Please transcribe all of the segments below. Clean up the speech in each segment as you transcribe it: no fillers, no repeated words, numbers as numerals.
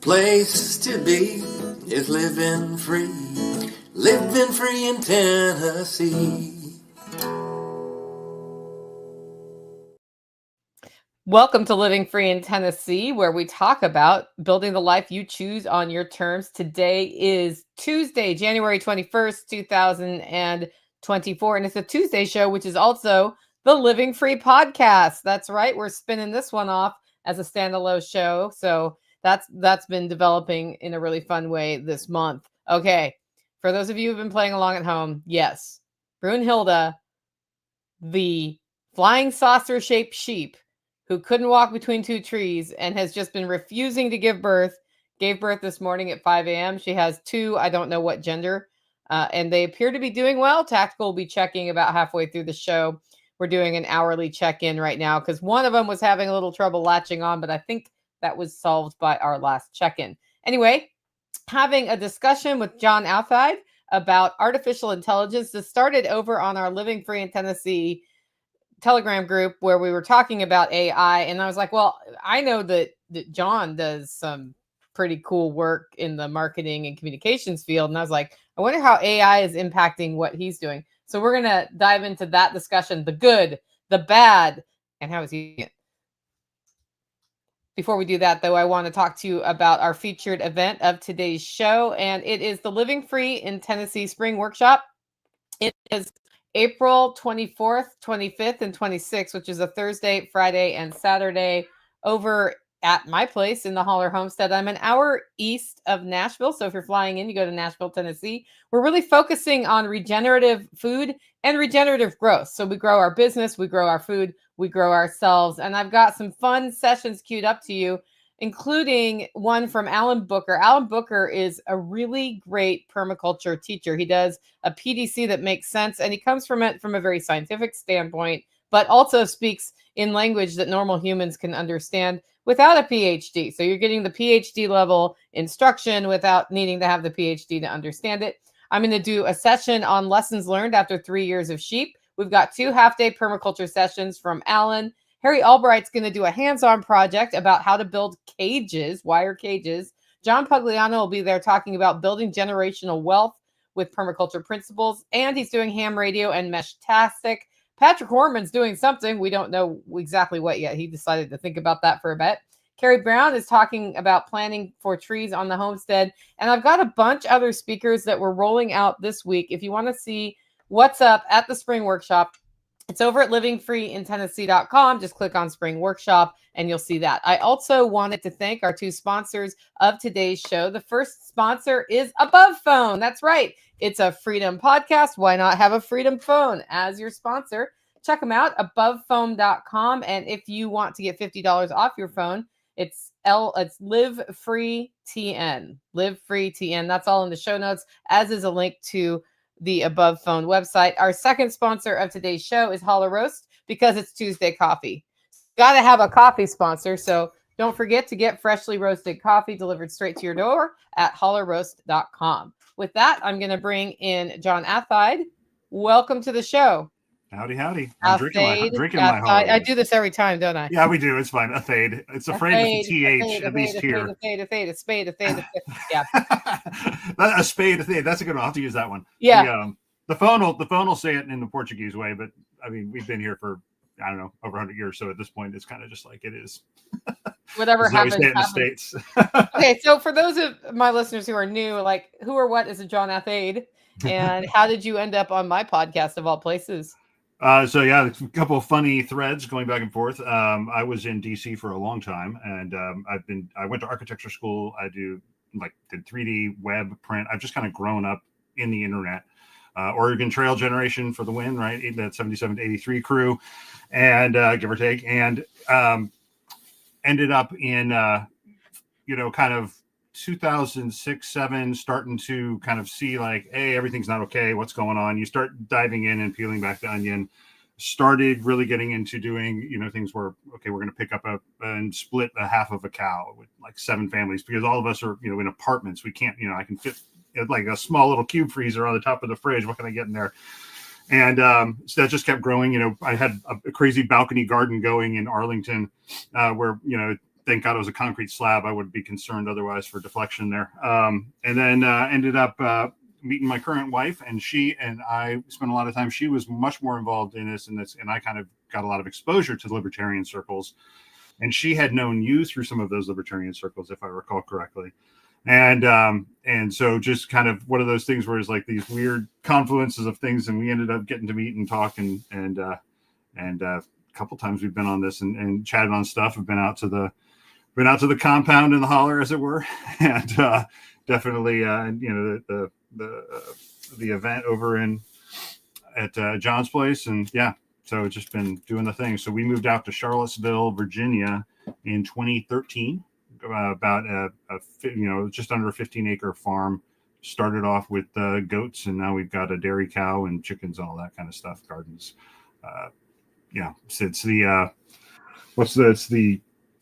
Place to be is living free in Tennessee. Welcome to Living Free in Tennessee, where we talk about building the life you choose on your terms. Today is Tuesday, January 21st, 2024, and it's a Tuesday show, which is also the Living Free podcast. That's right. We're spinning this one off as a standalone show. So that's been developing in a really fun way this month. Okay. For those of you who've been playing along at home, yes, Brunhilde, the flying saucer-shaped sheep who couldn't walk between two trees and has just been refusing to give birth, gave birth this morning at 5 a.m. She has two, I don't know what gender, and they appear to be doing well. Tactical will be checking about halfway through the show. We're doing an hourly check-in right now because one of them was having a little trouble latching on, but I think that was solved by our last check-in. Anyway, having a discussion with John Athayde about artificial intelligence. This started over on our Living Free in Tennessee Telegram group where we were talking about AI. And I was like, well, I know that John does some pretty cool work in the marketing and communications field. And I was like, I wonder how AI is impacting what he's doing. So we're going to dive into that discussion, the good, the bad, and how is he doing it. Before we do that, though, I want to talk to you about our featured event of today's show, and it is the Living Free in Tennessee Spring Workshop. It is April 24th, 25th, and 26th, which is a Thursday, Friday, and Saturday over at my place in the Holler Homestead. I'm an hour east of Nashville, so if you're flying in, you go to Nashville, Tennessee. We're really focusing on regenerative food and regenerative growth. So we grow our business, we grow our food, we grow ourselves. And I've got some fun sessions queued up to you, including one from Alan Booker. Alan Booker is a really great permaculture teacher. He does a PDC that makes sense, and he comes from it from a very scientific standpoint, but also speaks in language that normal humans can understand without a PhD. So you're getting the PhD level instruction without needing to have the PhD to understand it. I'm going to do a session on lessons learned after 3 years of sheep. We've got 2 half-day permaculture sessions from Alan. Harry Albright's going to do a hands-on project about how to build cages, wire cages. John Pugliano will be there talking about building generational wealth with permaculture principles. And he's doing ham radio and Meshtastic. Patrick Horman's doing something. We don't know exactly what yet. He decided to think about that for a bit. Carrie Brown is talking about planting for trees on the homestead. And I've got a bunch of other speakers that we're rolling out this week. If you want to see what's up at the Spring Workshop, it's over at livingfreeintennessee.com. Just click on Spring Workshop and you'll see that. I also wanted to thank our 2 sponsors of today's show. The first sponsor is Above Phone. That's right. It's a freedom podcast. Why not have a freedom phone as your sponsor? Check them out, abovephone.com. And if you want to get $50 off your phone, it's Live Free TN. Live Free TN. That's all in the show notes, as is a link to the Above Phone website. Our second sponsor of today's show is Holler Roast, because it's Tuesday coffee. Got to have a coffee sponsor, so don't forget to get freshly roasted coffee delivered straight to your door at hollerroast.com. With that, I'm going to bring in John Athayde. Welcome to the show. Howdy, howdy. I'm drinking my Holler. I do this every time, don't I? Yeah, we do. It's fine. Athayde. It's afraid of the TH, at least here. A spade. Yeah. A spade, Athayde. That's a good one. I'll have to use that one. Yeah. The phone will say it in the Portuguese way, but I mean, we've been here for, I don't know, over 100 years. So at this point, it's kind of just like it is. Whatever happens. We say it in the States. Okay, so for those of my listeners who are new, like, who or what is a John Athayde? And how did you end up on my podcast of all places? So yeah, a couple of funny threads going back and forth. I was in DC for a long time, and I went to architecture school. I did 3D web print. I've just kind of grown up in the internet. Oregon Trail generation for the win, right? That 77 to 83 crew, and give or take, and ended up in kind of 2006-07, starting to kind of see like, hey, everything's not okay. What's going on? You start diving in and peeling back the onion. Started really getting into doing, things where, okay, we're going to pick up and split a half of a cow with like 7 families, because all of us are, in apartments. We can't, I can fit like a small little cube freezer on the top of the fridge. What can I get in there? And so that just kept growing. I had a crazy balcony garden going in Arlington where, thank God it was a concrete slab. I would be concerned otherwise for deflection there. And then ended up meeting my current wife, and she and I spent a lot of time. She was much more involved in this, and I kind of got a lot of exposure to the libertarian circles. And she had known you through some of those libertarian circles, if I recall correctly. And so just kind of one of those things where it's like these weird confluences of things, and we ended up getting to meet and talk, and a couple times we've been on this and chatted on stuff. We've been out to the compound in the holler, as it were, and definitely the event over at John's place, and yeah. So it's just been doing the thing. So we moved out to Charlottesville, Virginia in 2013, about just under a 15-acre farm. Started off with goats, and now we've got a dairy cow and chickens, all that kind of stuff, gardens. So it's the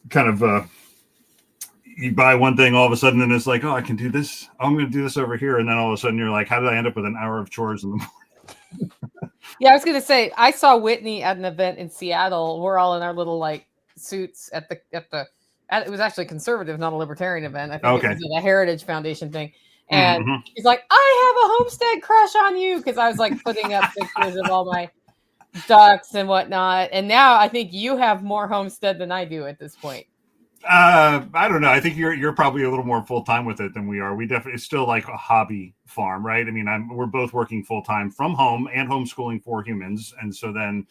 kind of you buy one thing all of a sudden, and it's like, oh, I can do this. Oh, I'm going to do this over here. And then all of a sudden you're like, how did I end up with an hour of chores in the morning? Yeah, I was going to say, I saw Whitney at an event in Seattle. We're all in our little like suits it was actually conservative, not a libertarian event. I think it was a Heritage Foundation thing. And he's like, I have a homestead crush on you. Cause I was like putting up pictures of all my ducks and whatnot. And now I think you have more homestead than I do at this point. I don't know. I think you're probably a little more full time with it than we are. We definitely, it's still like a hobby farm, right? I mean, we're both working full time from home and homeschooling 4 humans, and so then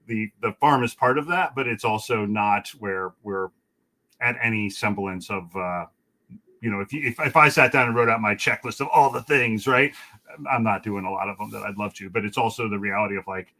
the farm is part of that, but it's also not where we're at any semblance of if I sat down and wrote out my checklist of all the things, right? I'm not doing a lot of them that I'd love to, but it's also the reality of like,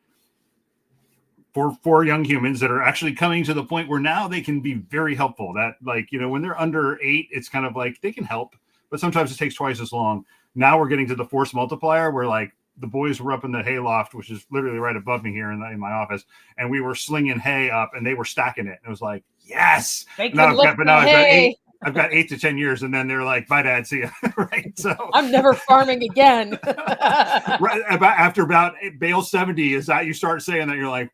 for 4 young humans that are actually coming to the point where now they can be very helpful. That when they're under 8, it's kind of like they can help, but sometimes it takes twice as long. Now we're getting to the force multiplier where like the boys were up in the hay loft, which is literally right above me here in my office, and we were slinging hay up, and they were stacking it. And it was like, yes. I've got 8 to 10 years, and then they're like, bye, Dad, see ya. Right. So I'm never farming again. Right after about bale 70 is that you start saying that, you're like,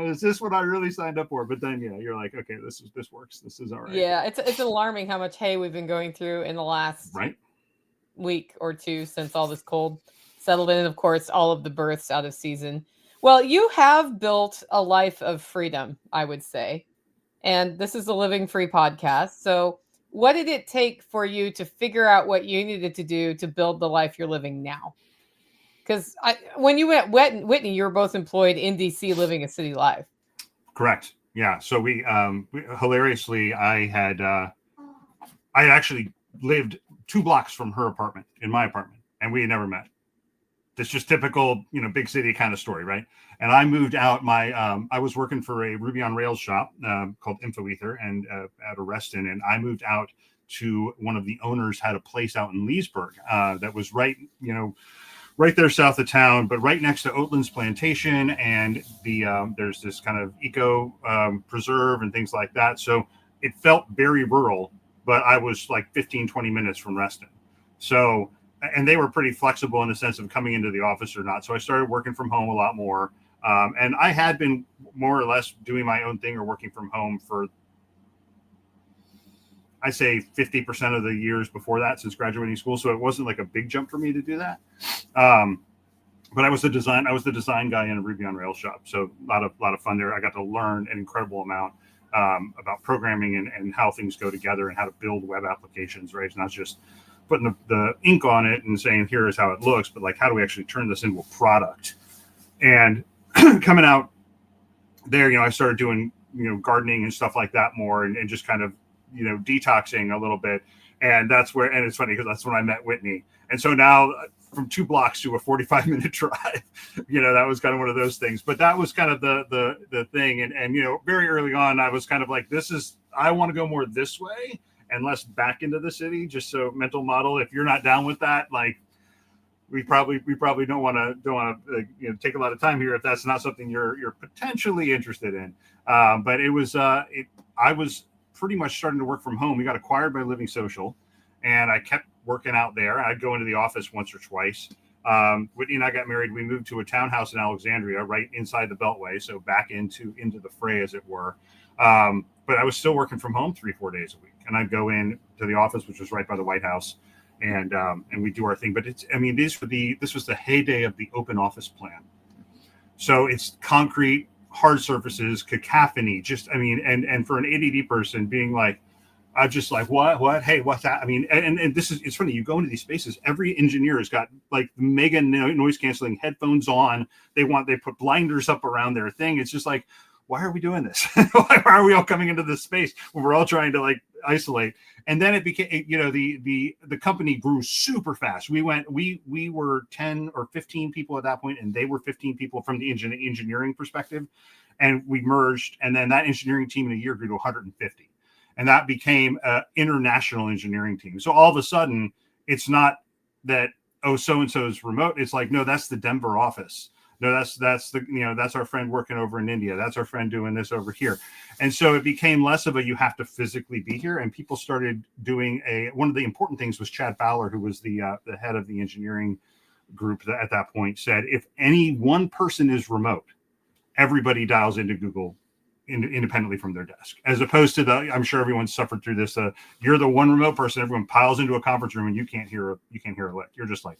is this what I really signed up for? But then you're like, okay, this works. This is all right. Yeah, it's alarming how much hay we've been going through in the last week or two since all this cold settled in, and of course all of the births out of season. Well, you have built a life of freedom, I would say. And this is a Living Free podcast. So what did it take for you to figure out what you needed to do to build the life you're living now? Because when you went Whitney, you were both employed in DC, living a city life. Correct. Yeah. So we hilariously, I had actually lived 2 blocks from her apartment, in my apartment, and we had never met. It's just typical, big city kind of story, right? And I moved out. I was working for a Ruby on Rails shop called InfoEther, and at a Reston, and I moved out to one of the owners had a place out in Leesburg that was right there south of town, but right next to Oatlands Plantation, and there's this kind of eco preserve and things like that. So it felt very rural, but I was like 15, 20 minutes from Reston. So, and they were pretty flexible in the sense of coming into the office or not. So I started working from home a lot more. And I had been more or less doing my own thing or working from home for, I say 50% of the years before that since graduating school. So it wasn't like a big jump for me to do that. But I was the design guy in a Ruby on Rails shop. So a lot of fun there. I got to learn an incredible amount about programming and how things go together and how to build web applications, right? It's not just putting the ink on it and saying, here is how it looks, but like, how do we actually turn this into a product? And coming out there, I started doing, gardening and stuff like that more and just kind of, detoxing a little bit. And that's where, and it's funny because that's when I met Whitney. And so now from 2 blocks to a 45-minute drive, that was kind of one of those things, but that was kind of the thing. And, very early on, I was kind of like, I want to go more this way and less back into the city. Just so mental model, if you're not down with that, like we probably don't want to take a lot of time here if that's not something you're potentially interested in. But it was I was pretty much starting to work from home. We got acquired by Living Social, and I kept working out there. I'd go into the office once or twice. Whitney and I got married. We moved to a townhouse in Alexandria, right inside the Beltway, so back into the fray, as it were. But I was still working from home 3-4 days a week, and I'd go in to the office, which was right by the White House, and we do our thing. But this was the heyday of the open office plan. So it's concrete, hard surfaces, cacophony. And for an ADD person, being like, I'm just like, what? Hey, what's that? I mean, and it's funny. You go into these spaces, every engineer has got like mega noise canceling headphones on. They put blinders up around their thing. It's just like, why are we doing this? Why are we all coming into this space when we're all trying to like isolate? And then it became, the company grew super fast. We were 10 or 15 people at that point, and they were 15 people from the engineering perspective, and we merged. And then that engineering team in a year grew to 150. And that became an international engineering team. So all of a sudden, it's not that, oh, so-and-so is remote. It's like, no, that's the Denver office. No, that's our friend working over in India. That's our friend doing this over here. And so it became less of a, you have to physically be here. And people started doing one of the important things was Chad Fowler, who was the head of the engineering group at that point, said, if any one person is remote, everybody dials into Google independently from their desk, as opposed to I'm sure everyone's suffered through this. You're the one remote person, everyone piles into a conference room and you can't hear a lick. You're just like,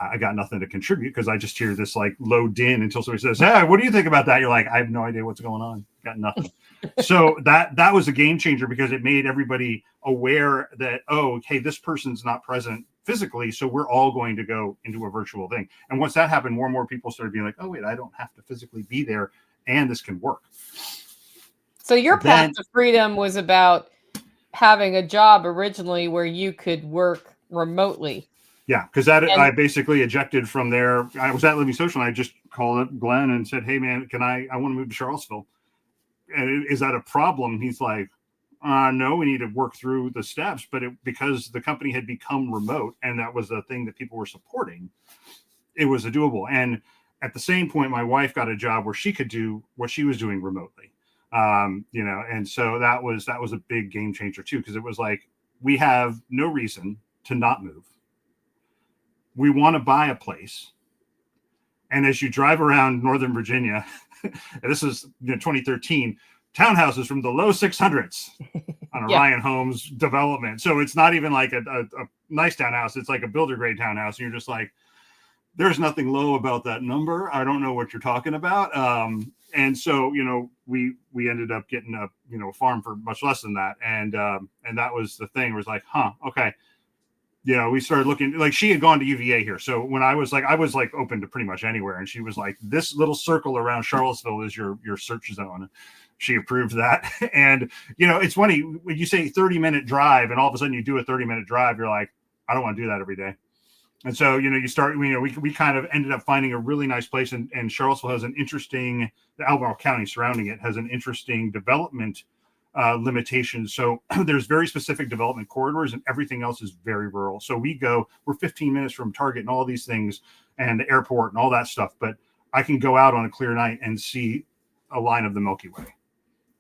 I got nothing to contribute because I just hear this like low din until somebody says, hey, what do you think about that? You're like, I have no idea what's going on. Got nothing. So that was a game changer because it made everybody aware that, oh, hey, this person's not present physically, so we're all going to go into a virtual thing. And once that happened, more and more people started being like, oh, wait, I don't have to physically be there and this can work. So your path to freedom was about having a job originally where you could work remotely. Yeah, because I basically ejected from there. I was at Living Social, and I just called up Glenn and said, hey, man, I want to move to Charlottesville. And is that a problem? He's like, no, we need to work through the steps. But because the company had become remote, and that was a thing that people were supporting, it was doable. And at the same point, my wife got a job where she could do what she was doing remotely. And so that was a big game changer too, because it was like, we have no reason to not move. We want to buy a place. And as you drive around Northern Virginia, this is 2013, townhouses from the low 600s on Orion Homes development. So it's not even like a nice townhouse. It's like a builder grade townhouse. And you're just like, there's nothing low about that number. I don't know what you're talking about. And so, we ended up getting a farm for much less than that. And that was the thing. It was like, okay. We started looking, like she had gone to UVA here. So when I was open to pretty much anywhere. And she was like, this little circle around Charlottesville is your search zone. She approved that. And, it's funny when you say 30-minute drive and all of a sudden you do a 30-minute drive, you're like, I don't want to do that every day. And so, you start, we kind of ended up finding a really nice place, and Charlottesville has an interesting, the Albemarle County surrounding it has an interesting development limitations. So there's very specific development corridors and everything else is very rural. So we're 15 minutes from Target and all these things and the airport and all that stuff. But I can go out on a clear night and see a line of the Milky Way.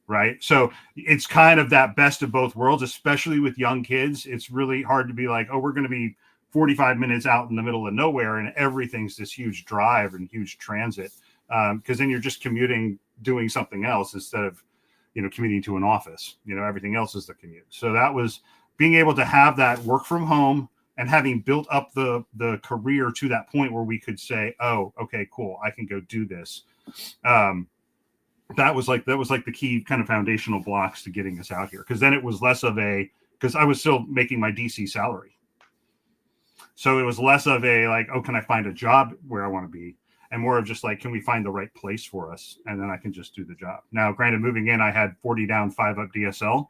Right. So it's kind of that best of both worlds, especially with young kids. It's really hard to be like, oh, we're going to be 45 minutes out in the middle of nowhere and everything's this huge drive and huge transit. Because then you're just commuting, doing something else instead of, commuting to an office. Everything else is the commute. So that was being able to have that work from home and having built up the career to that point where we could say, oh, okay, cool, I can go do this. That was like the key kind of foundational blocks to getting us out here. Because then it was less of because I was still making my DC salary. So it was less of a like, oh, can I find a job where I want to be? And more of just like, can we find the right place for us? And then I can just do the job. Now, granted, moving in, I had 40 down, 5 up DSL.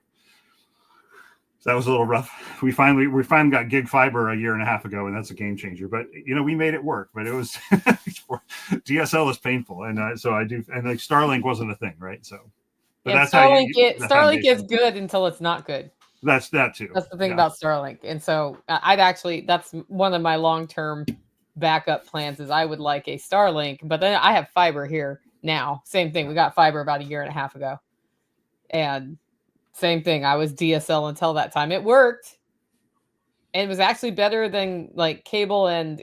So that was a little rough. We finally got gig fiber a year and a half ago, and that's a game changer. But, we made it work. But it was DSL is painful. And so I do. And like Starlink wasn't a thing, right? So but that's Starlink is good until it's not good. That's that too. That's the thing about Starlink. And so that's one of my long-term backup plans is I would like a Starlink, but then I have fiber here now. Same thing. We got fiber about a year and a half ago. And same thing. I was DSL until that time. It worked. And it was actually better than like cable and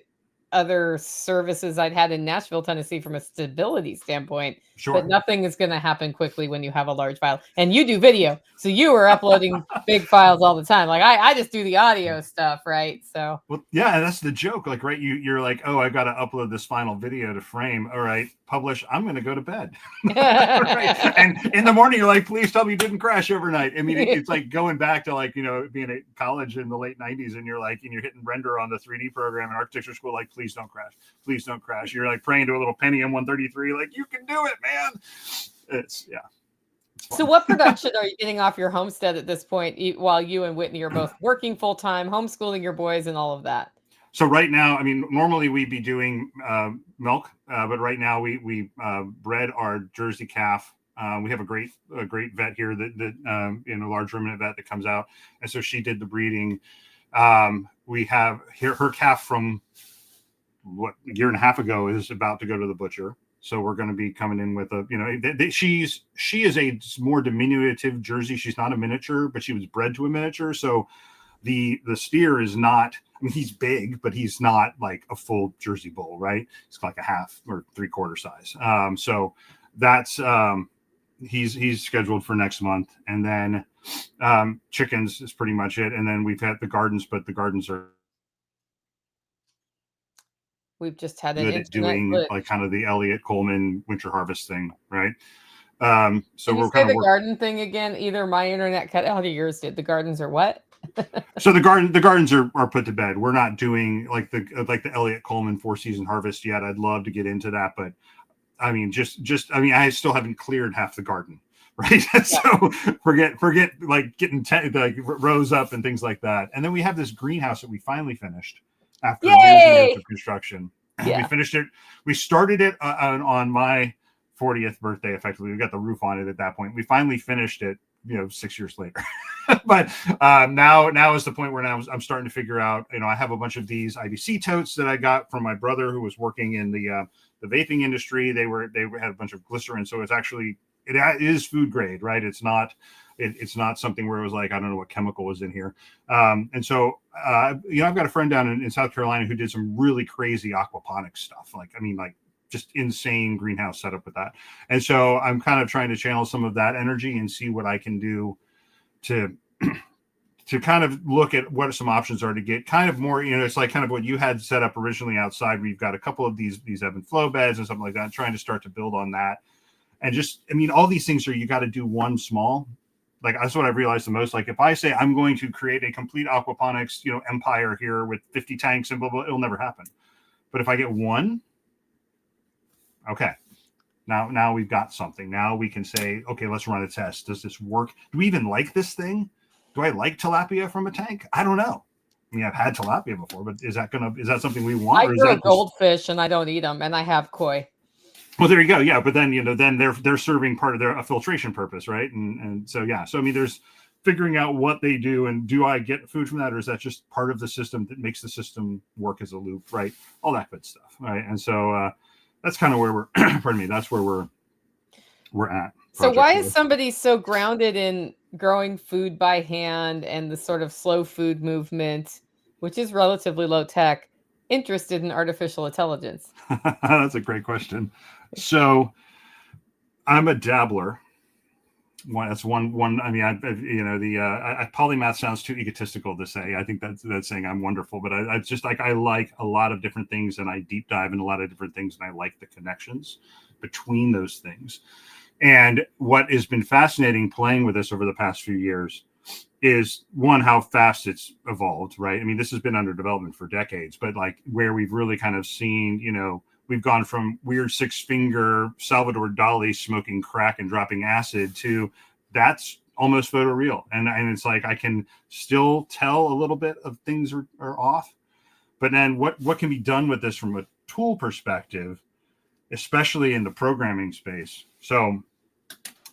other services I'd had in Nashville, Tennessee from a stability standpoint. Sure. But nothing is going to happen quickly when you have a large file. And you do video. So you were uploading big files all the time. Like I just do the audio stuff, right? So well, yeah, and that's the joke. Like, right, you're like, oh, I got to upload this final video to Frame. All right, publish. I'm going to go to bed. Right? And in the morning, you're like, please tell me you didn't crash overnight. I mean, it's like going back to like, being at college in the late 90s, and you're hitting render on the 3D program in architecture school, like, please don't crash. Please don't crash. You're like praying to a little Pentium 133, like, you can do it, man. It's So what production are you getting off your homestead at this point, while you and Whitney are both working full-time, homeschooling your boys and all of that? So right now, I mean, normally we'd be doing milk, but right now we bred our Jersey calf. We have a great vet here that a large ruminant vet that comes out, and so she did the breeding. We have her calf from a year and a half ago is about to go to the butcher. So we're going to be coming in with she is a more diminutive Jersey. She's not a miniature, but she was bred to a miniature. So the steer is not, I mean, he's big, but he's not like a full Jersey bull, right? It's like a half or 3/4 size. So that's, he's scheduled for next month. And then chickens is pretty much it. And then we've had the gardens, but the gardens are, we've just had an good at doing like kind of the Elliott Coleman winter harvest thing, right? So we're kind of the garden thing again. Either my internet cut out or yours did. The gardens are what? So the gardens are put to bed. We're not doing like the Elliott Coleman 4-season harvest yet. I'd love to get into that, but I mean, I still haven't cleared half the garden, right? Yeah. So forget like getting like rows up and things like that. And then we have this greenhouse that we finally finished after years of construction. Yeah. We finished it. We started it on my 40th birthday, effectively. We got the roof on it at that point. We finally finished it, 6 years later. But now is the point where now I'm starting to figure out, I have a bunch of these IBC totes that I got from my brother who was working in the vaping industry. They had a bunch of glycerin. So it is food grade, right? It's not something where it was like, I don't know what chemical was in here. And so, I've got a friend down in South Carolina who did some really crazy aquaponics stuff. Like just insane greenhouse setup with that. And so I'm kind of trying to channel some of that energy and see what I can do to kind of look at what some options are to get kind of more, it's like kind of what you had set up originally outside, where you've got a couple of these ebb and flow beds and something like that, trying to start to build on that. And just, all these things you got to do one small. Like, that's what I've realized the most. Like, if I say I'm going to create a complete aquaponics, empire here with 50 tanks and blah, blah, it'll never happen. But if I get one, okay, now we've got something. Now we can say, okay, let's run a test. Does this work? Do we even like this thing? Do I like tilapia from a tank? I don't know. I mean, I've had tilapia before, but is that something we want? I grow goldfish and I don't eat them, and I have koi. Well, there you go. Yeah, but then then they're serving part of their filtration purpose, right? And so yeah, so there's figuring out what they do, and do I get food from that, or is that just part of the system that makes the system work as a loop, right? All that good stuff, right? And so that's kind of where we're. Pardon me. That's where we're at. So why is somebody so grounded in growing food by hand and the sort of slow food movement, which is relatively low tech, interested in artificial intelligence? That's a great question. So I'm a dabbler. That's one. I mean, polymath sounds too egotistical to say. I think that's saying I'm wonderful, but I just I like a lot of different things, and I deep dive in a lot of different things, and I like the connections between those things. And what has been fascinating playing with this over the past few years is, one, how fast it's evolved, right? I mean, this has been under development for decades, but like where we've really kind of seen, we've gone from weird 6-finger Salvador Dali smoking crack and dropping acid to that's almost photoreal. And it's like, I can still tell a little bit of things are off, but then what can be done with this from a tool perspective, especially in the programming space. So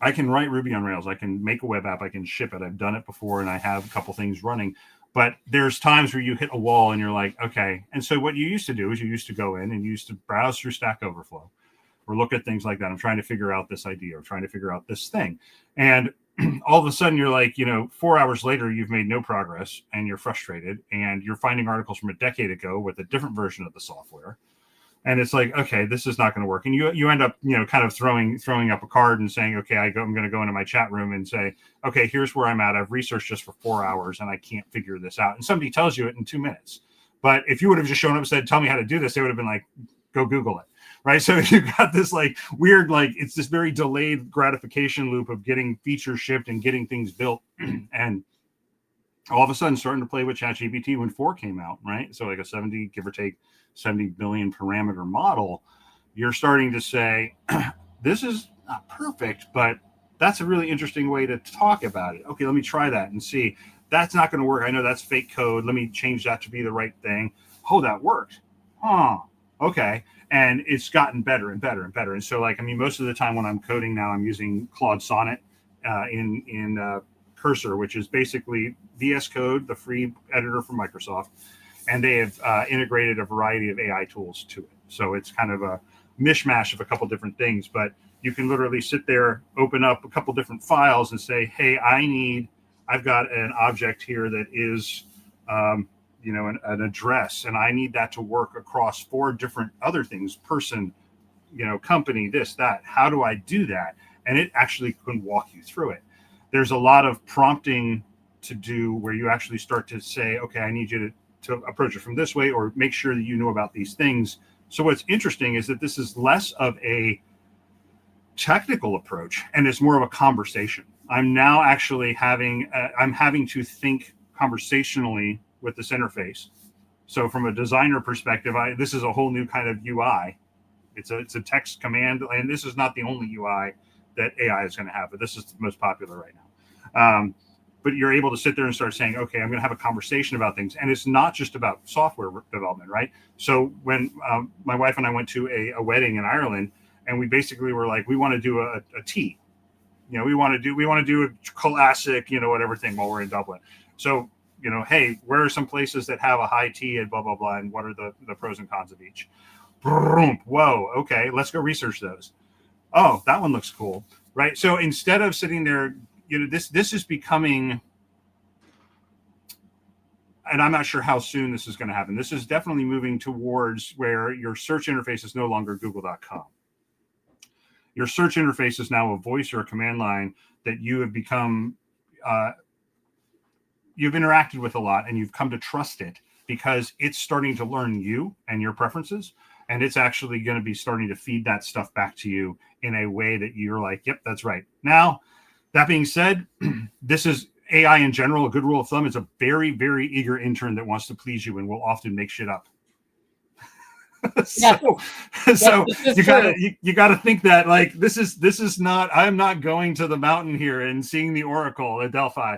I can write Ruby on Rails. I can make a web app. I can ship it. I've done it before, and I have a couple things running. But there's times where you hit a wall and you're like, okay. And so what you used to do is you used to go in and you used to browse through Stack Overflow or look at things like that. I'm trying to figure out this idea or trying to figure out this thing. And all of a sudden you're like, 4 hours later, you've made no progress and you're frustrated and you're finding articles from a decade ago with a different version of the software. And it's like, okay, this is not going to work. And you end up, kind of throwing up a card and saying, okay, I'm going to go into my chat room and say, okay, here's where I'm at. I've researched this for 4 hours and I can't figure this out. And somebody tells you it in 2 minutes. But if you would have just shown up and said, tell me how to do this, they would have been like, go Google it. Right. So you've got this like weird, like it's this very delayed gratification loop of getting features shipped and getting things built. And all of a sudden starting to play with ChatGPT when 4 came out. Right. So like a give or take 70 billion parameter model, you're starting to say, this is not perfect, but that's a really interesting way to talk about it. Okay, let me try that and see. That's not going to work. I know that's fake code. Let me change that to be the right thing. Oh, that worked. Huh. Okay. And it's gotten better and better and better. And so, most of the time when I'm coding now, I'm using Claude Sonnet in Cursor, which is basically VS Code, the free editor from Microsoft. And they have integrated a variety of AI tools to it. So it's kind of a mishmash of a couple different things. But you can literally sit there, open up a couple different files and say, hey, I've got an object here that is an address, and I need that to work across 4 different other things, person, company, this, that. How do I do that? And it actually can walk you through it. There's a lot of prompting to do where you actually start to say, okay, I need you to approach it from this way, or make sure that you know about these things. So what's interesting is that this is less of a technical approach and it's more of a conversation. I'm now actually having to think conversationally with this interface. So from a designer perspective, this is a whole new kind of UI. It's a text command, and this is not the only UI that AI is going to have, but this is the most popular right now. But you're able to sit there and start saying, okay, I'm going to have a conversation about things. And it's not just about software development, right? So when my wife and I went to a wedding in Ireland, and we basically were like, we want to do a tea. We want to do a classic, whatever thing while we're in Dublin. So, hey, where are some places that have a high tea and blah, blah, blah, and what are the pros and cons of each? Whoa, okay, let's go research those. Oh, that one looks cool, right? So instead of sitting there, this is becoming, and I'm not sure how soon this is going to happen. This is definitely moving towards where your search interface is no longer google.com. Your search interface is now a voice or a command line that you have become, you've interacted with a lot, and you've come to trust it because it's starting to learn you and your preferences. And it's actually going to be starting to feed that stuff back to you in a way that you're like, yep, that's right. Now, that being said, this is AI in general. A good rule of thumb is a very, very eager intern that wants to please you and will often make shit up. So you gotta think that this is not, I'm not going to the mountain here and seeing the Oracle at Delphi.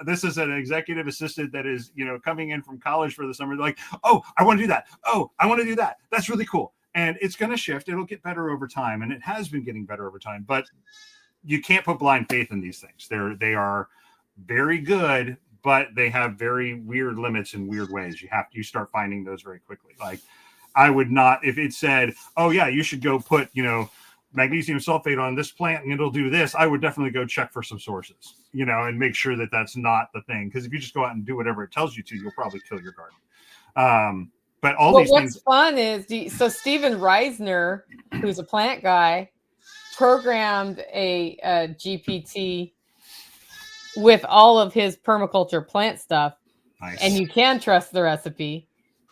This is an executive assistant that is coming in from college for the summer. They're like, oh, I want to do that. Oh, I want to do that. That's really cool. And it's going to shift. It'll get better over time, and it has been getting better over time. But you can't put blind faith in these things. They are very good, but they have very weird limits in weird ways. You start finding those very quickly. Like, I would not, if it said, oh yeah, you should go put, magnesium sulfate on this plant and it'll do this, I would definitely go check for some sources, and make sure that that's not the thing. Because if you just go out and do whatever it tells you to, you'll probably kill your garden. But these what's things. Fun is, so Steven Reisner, who's a plant guy, programmed a GPT with all of his permaculture plant stuff. Nice. And you can trust the recipe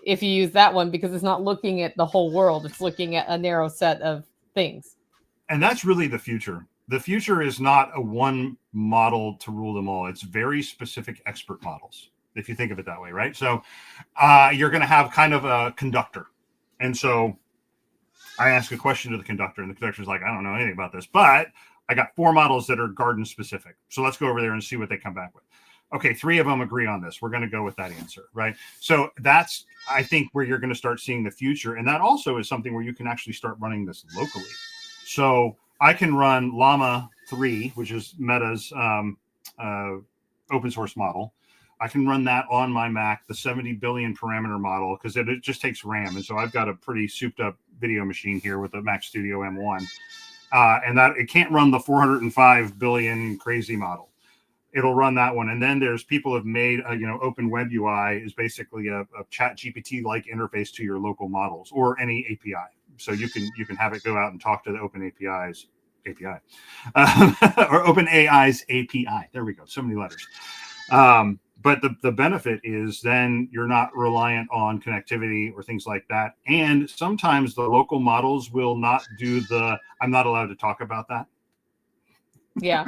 if you use that one, because it's not looking at the whole world. It's looking at a narrow set of things. And that's really the future. The future is not a one model to rule them all. It's very specific expert models, if you think of it that way, right? So you're going to have kind of a conductor. And so I ask a question to the conductor, and the conductor's like, I don't know anything about this, but I got 4 models that are garden specific. So let's go over there and see what they come back with. Okay, 3 of them agree on this. We're going to go with that answer, right? So that's, I think, where you're going to start seeing the future. And that also is something where you can actually start running this locally. So I can run Llama 3, which is Meta's open source model. I can run that on my Mac, the 70 billion parameter model, because it just takes RAM. And so I've got a pretty souped up video machine here with a Mac Studio M1. and that it can't run the 405 billion crazy model. It'll run that one. And then there's people have made, Open Web UI is basically a chat GPT like interface to your local models or any API. So you can have it go out and talk to the Open API's API or Open AI's API. There we go. So many letters. But the benefit is then you're not reliant on connectivity or things like that. And sometimes the local models will not do I'm not allowed to talk about that. Yeah.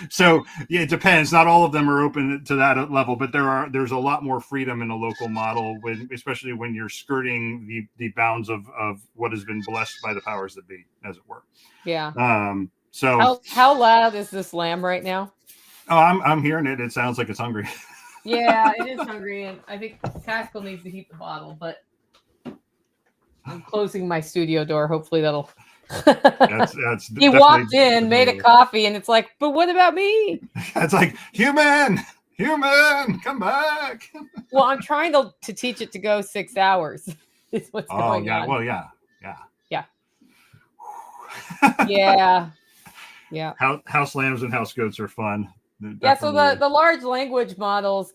So yeah, it depends. Not all of them are open to that level, but there's a lot more freedom in a local model especially when you're skirting the bounds of what has been blessed by the powers that be, as it were. Yeah. So how loud is this lamb right now? Oh, I'm hearing it. It sounds like it's hungry. Yeah, it is hungry, and I think Tactical needs to heat the bottle, but I'm closing my studio door. Hopefully that'll. That's he walked in, made a coffee, and it's like, but what about me? It's like, human, come back. Well, I'm trying to teach it to go 6 hours. Is what's going on. Well, yeah. Yeah. House lambs and house goats are fun. Yeah, so the large language models,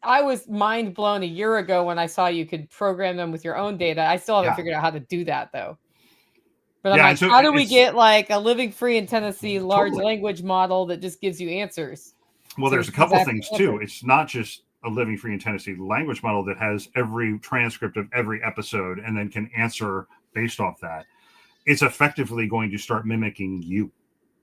I was mind blown a year ago when I saw you could program them with your own data. I still haven't figured out how to do that, though. But I'm like, so how do we get like a Living Free in Tennessee large language model that just gives you answers? Well, there's a couple things too. It's not just a Living Free in Tennessee language model that has every transcript of every episode and then can answer based off that. It's effectively going to start mimicking you.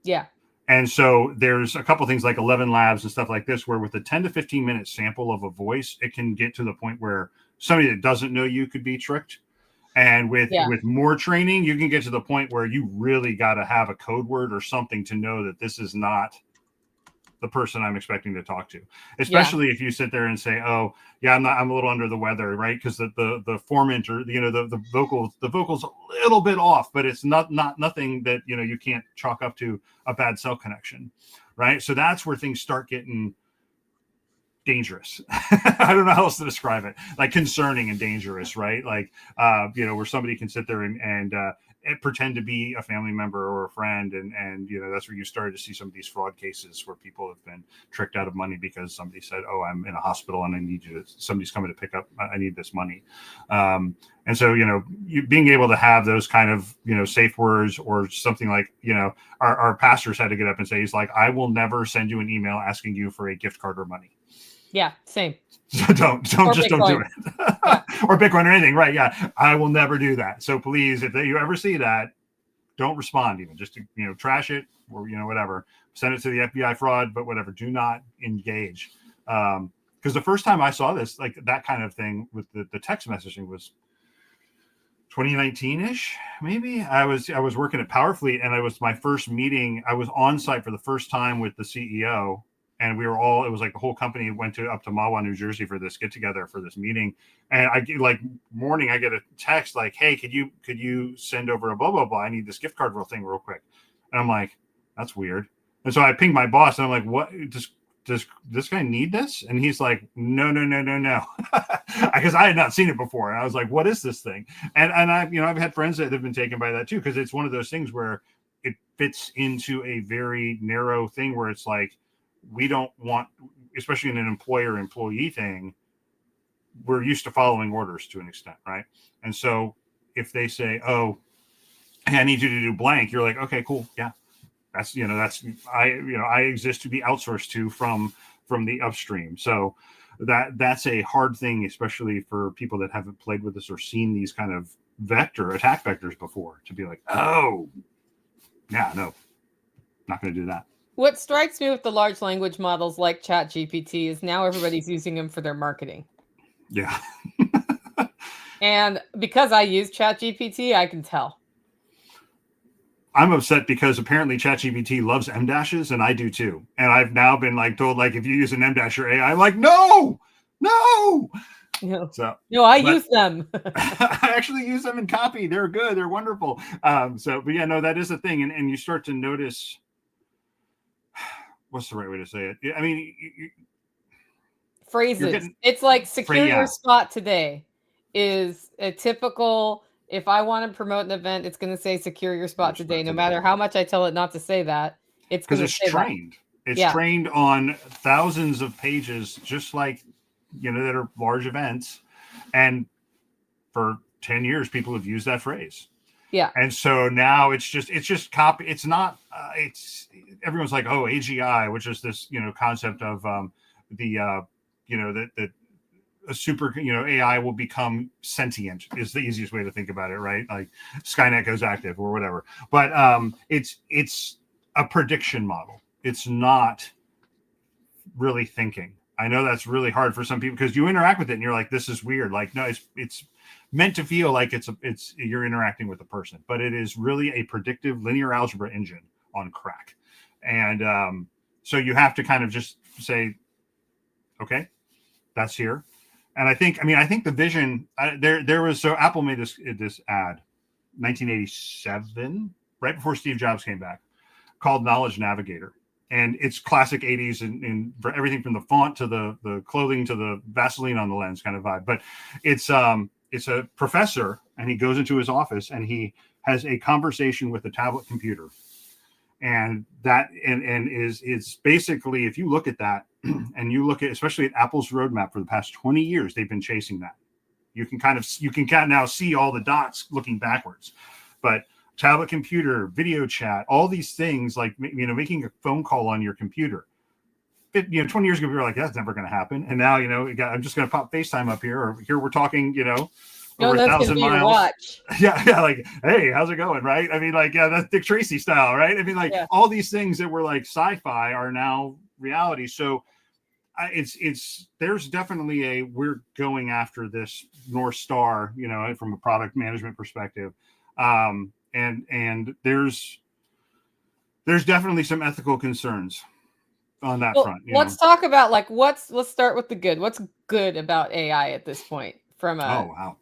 Yeah. And so there's a couple things like 11 Labs and stuff like this, where with a 10 to 15 minute sample of a voice, it can get to the point where somebody that doesn't know you could be tricked. And with more training, you can get to the point where you really got to have a code word or something to know that this is not the person I'm expecting to talk to, especially if you sit there and say, oh yeah, I'm a little under the weather, right? Because the formant or the vocals a little bit off, but it's nothing that you can't chalk up to a bad cell connection, right? So that's where things start getting dangerous. I don't know how else to describe it, like concerning and dangerous, right? Like where somebody can sit there and pretend to be a family member or a friend, and that's where you started to see some of these fraud cases where people have been tricked out of money because somebody said, oh, I'm in a hospital and I need somebody's coming to pick up, I need this money. And so you being able to have those kind of safe words, or something like our pastors had to get up and say, he's like, I will never send you an email asking you for a gift card or money. Yeah, same. So don't do it. Yeah. Or Bitcoin or anything, right? Yeah, I will never do that. So please, if you ever see that, don't respond. Even just to trash it or whatever. Send it to the FBI fraud, but whatever. Do not engage. Because the first time I saw this, like that kind of thing with the text messaging was 2019-ish, maybe. I was working at Powerfleet, and it was my first meeting. I was on site for the first time with the CEO. And we were all, it was like the whole company went up to Mahwah, New Jersey for this get together for this meeting. And I get a text like, hey, could you send over a blah, blah, blah. I need this gift card thing real quick. And I'm like, that's weird. And so I pinged my boss and I'm like, what, does this guy need this? And he's like, no. Because I had not seen it before. And I was like, what is this thing? And I've had friends that have been taken by that too. Cause it's one of those things where it fits into a very narrow thing where it's like, we don't want, especially in an employer-employee thing, we're used to following orders to an extent, right? And so if they say, oh, hey, I need you to do blank, you're like, okay, cool. Yeah. I exist to be outsourced to from the upstream. So that's a hard thing, especially for people that haven't played with this or seen these kind of attack vectors before, to be like, oh, yeah, no, not going to do that. What strikes me with the large language models like ChatGPT is now everybody's using them for their marketing. Yeah. And because I use ChatGPT, I can tell. I'm upset because apparently ChatGPT loves M dashes, and I do too. And I've now been told if you use an M dash or AI, I'm like, no. So I use them. I actually use them in copy. They're good. They're wonderful. But yeah, no, that is a thing. And you start to notice, what's the right way to say it? I mean, phrases. It's like secure your spot today is a typical If I want to promote an event, it's going to say secure your spot today. No matter how much I tell it not to say that, it's going to say trained. That. It's trained on thousands of pages, just like, that are large events. And for 10 years, people have used that phrase. Yeah. And so now it's just copy. It's not, everyone's like, oh, AGI, which is this, concept of that a super, AI will become sentient is the easiest way to think about it, right? Like Skynet goes active or whatever. But it's a prediction model. It's not really thinking. I know that's really hard for some people because you interact with it and you're like, this is weird. Like, no, it's meant to feel like it's you're interacting with a person, but it is really a predictive linear algebra engine on crack. And so you have to kind of just say, okay, that's here. And I think the vision there was, so Apple made this ad 1987, right before Steve Jobs came back, called Knowledge Navigator. And it's classic 80s and for everything from the font to the clothing to the Vaseline on the lens kind of vibe. But it's a professor, and he goes into his office and he has a conversation with a tablet computer. And that is basically, if you look at that and you look at, especially at Apple's roadmap for the past 20 years, they've been chasing that. You can kind of now see all the dots looking backwards. But tablet computer, video chat, all these things, like, making a phone call on your computer. 20 years ago, we were like, that's never going to happen. And now, I'm just going to pop FaceTime up here, or here we're talking, over 1,000 miles. Watch. Yeah, like, hey, how's it going, right? I mean, like, that's Dick Tracy style, right? I mean, like, all these things that were like sci-fi are now reality. So there's definitely we're going after this North Star, from a product management perspective. And there's definitely some ethical concerns on that front. Let's talk about let's start with the good. What's good about AI at this point from wow.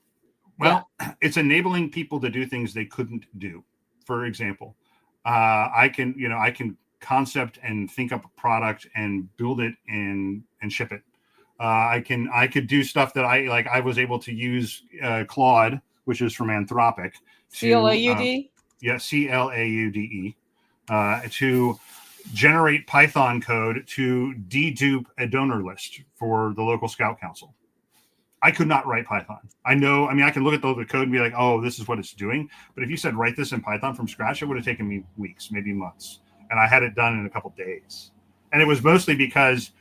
Well, it's enabling people to do things they couldn't do. For example, I can concept and think up a product and build it and ship it. I could do stuff that I was able to use Claude, which is from Anthropic. CLAUD? CLAUDE. To generate Python code to dedupe a donor list for the local Scout Council. I could not write Python. I can look at the code and be like, oh, this is what it's doing. But if you said write this in Python from scratch, it would have taken me weeks, maybe months. And I had it done in a couple days. And it was mostly because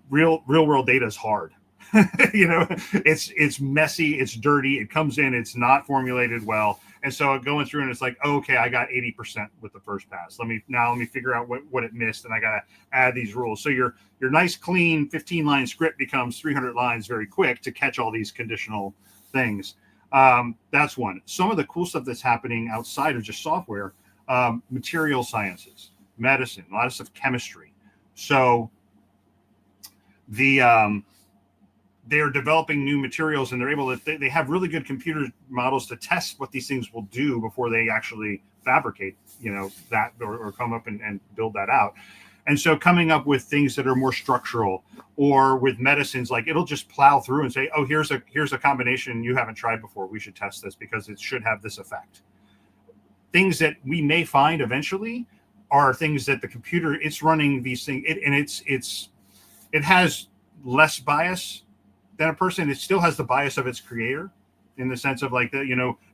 real world data is hard. It's messy, it's dirty, it comes in, it's not formulated well. And so going through and it's like, okay, I got 80% with the first pass. Let me figure out what it missed, and I got to add these rules. So your nice, clean 15-line script becomes 300 lines very quick to catch all these conditional things. That's one. Some of the cool stuff that's happening outside of just software, material sciences, medicine, a lot of stuff, chemistry. So they're developing new materials, and they're able to, they have really good computer models to test what these things will do before they actually fabricate, that or come up and build that out. And so coming up with things that are more structural, or with medicines, like it'll just plow through and say, oh, here's a combination you haven't tried before. We should test this because it should have this effect. Things that we may find eventually are things that the computer, it's running these things, it has less bias than a person. It still has the bias of its creator, in the sense of like that,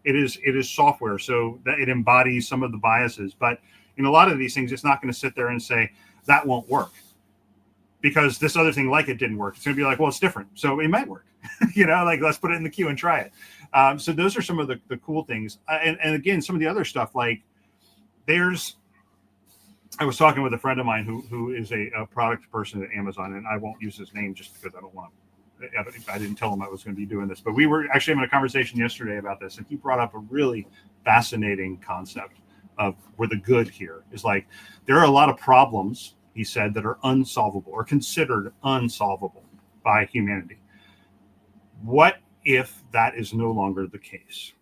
it is software, so that it embodies some of the biases. But in a lot of these things, it's not going to sit there and say that won't work because this other thing like it didn't work. It's going to be like, well, it's different, so it might work. Like, let's put it in the queue and try it. So those are some of the cool things. And again, some of the other stuff, like I was talking with a friend of mine who is a product person at Amazon, and I won't use his name just because I don't want to. I didn't tell him I was going to be doing this, but we were actually having a conversation yesterday about this, and he brought up a really fascinating concept of where the good here is. Like, there are a lot of problems, he said, that are unsolvable or considered unsolvable by humanity. What if that is no longer the case?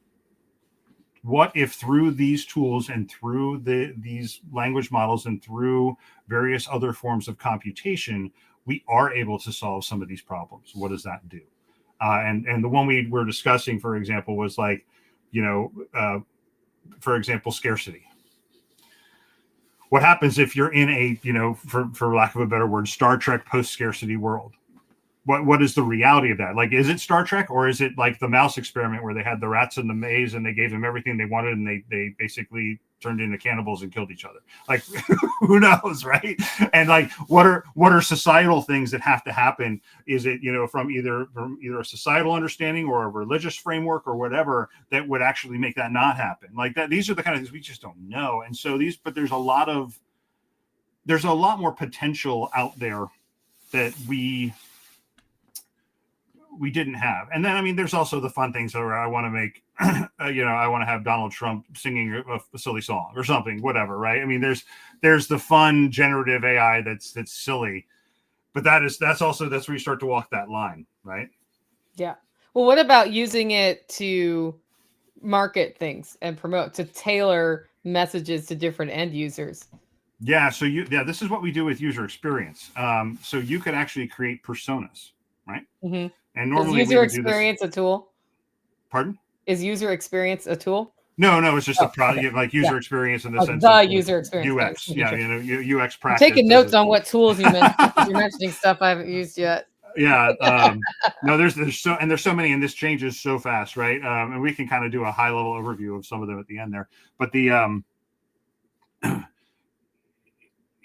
What if through these tools and through these language models and through various other forms of computation, we are able to solve some of these problems? What does that do? And the one we were discussing, for example, was like for example, scarcity. What happens if you're in a, for lack of a better word, Star Trek post-scarcity world? What is the reality of that? Like, is it Star Trek, or is it like the mouse experiment where they had the rats in the maze and they gave them everything they wanted and they basically turned into cannibals and killed each other? Like, who knows, right? And like, what are societal things that have to happen? Is it, from either a societal understanding or a religious framework or whatever that would actually make that not happen? Like that, these are the kind of things we just don't know. And so but there's a lot more potential out there that we didn't have. And then, I mean, there's also the fun things where I want to make, I want to have Donald Trump singing a silly song or something, whatever, right? I mean, there's the fun generative AI that's silly, but that's where you start to walk that line, right? Yeah. Well, what about using it to market things and promote, to tailor messages to different end users? Yeah. So this is what we do with user experience. So you can actually create personas, right? Mm-hmm. And normally is user experience a tool? Pardon? Is user experience a tool? No, it's just a product, like user experience in the sense the of user experience. UX. Yeah, UX practice. I'm taking notes on what tools you mentioned. You're mentioning stuff I haven't used yet. Yeah. No, there's so many, and this changes so fast, right? And we can kind of do a high level overview of some of them at the end there. But the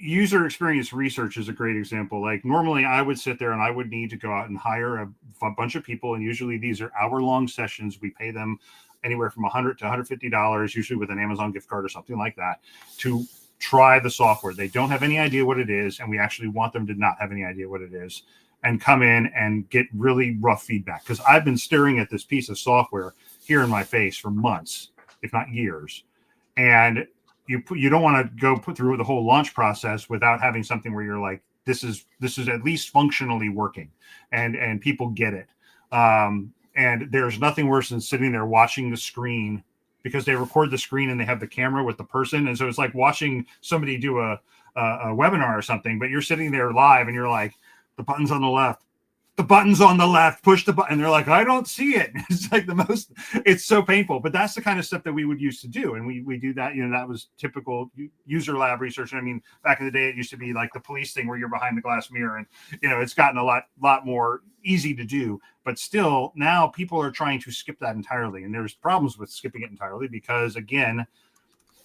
user experience research is a great example. Like normally I would sit there and I would need to go out and hire a bunch of people. And usually these are hour-long sessions. We pay them anywhere from $100 to $150, usually with an Amazon gift card or something like that, to try the software. They don't have any idea what it is. And we actually want them to not have any idea what it is and come in and get really rough feedback. Because I've been staring at this piece of software here in my face for months, if not years. And you don't want to go put through the whole launch process without having something where you're like, this is at least functionally working and people get it. And there's nothing worse than sitting there watching the screen, because they record the screen and they have the camera with the person. And so it's like watching somebody do a webinar or something, but you're sitting there live and you're like, the button's on the left. The button's on the left, push the button. And they're like, I don't see it. It's like it's so painful, but that's the kind of stuff that we would used to do. And we do that, that was typical user lab research. I mean, back in the day, it used to be like the police thing where you're behind the glass mirror and, it's gotten a lot more easy to do, but still now people are trying to skip that entirely. And there's problems with skipping it entirely because again,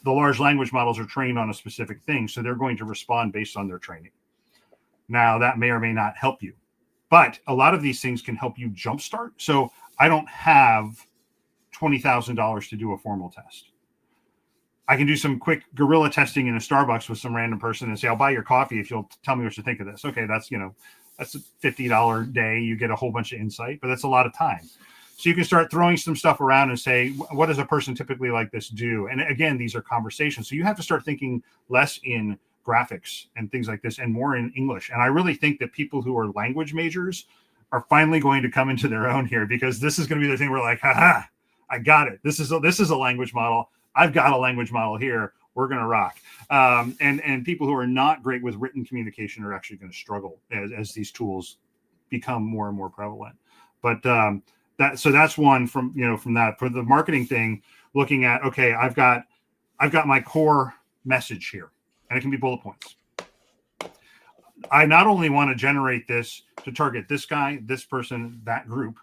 the large language models are trained on a specific thing. So they're going to respond based on their training. Now that may or may not help you. But a lot of these things can help you jumpstart. So I don't have $20,000 to do a formal test. I can do some quick guerrilla testing in a Starbucks with some random person and say, I'll buy your coffee if you'll tell me what you think of this. Okay, that's a $50 day. You get a whole bunch of insight, but that's a lot of time. So you can start throwing some stuff around and say, what does a person typically like this do? And again, these are conversations. So you have to start thinking less in graphics and things like this and more in English. And I really think that people who are language majors are finally going to come into their own here, because this is going to be the thing where like, haha, I got it. This is a language model. I've got a language model here. We're going to rock. And people who are not great with written communication are actually going to struggle as these tools become more and more prevalent. But that's one from that. For the marketing thing, looking at, okay, I've got my core message here. And it can be bullet points. I not only want to generate this to target this guy, this person, that group.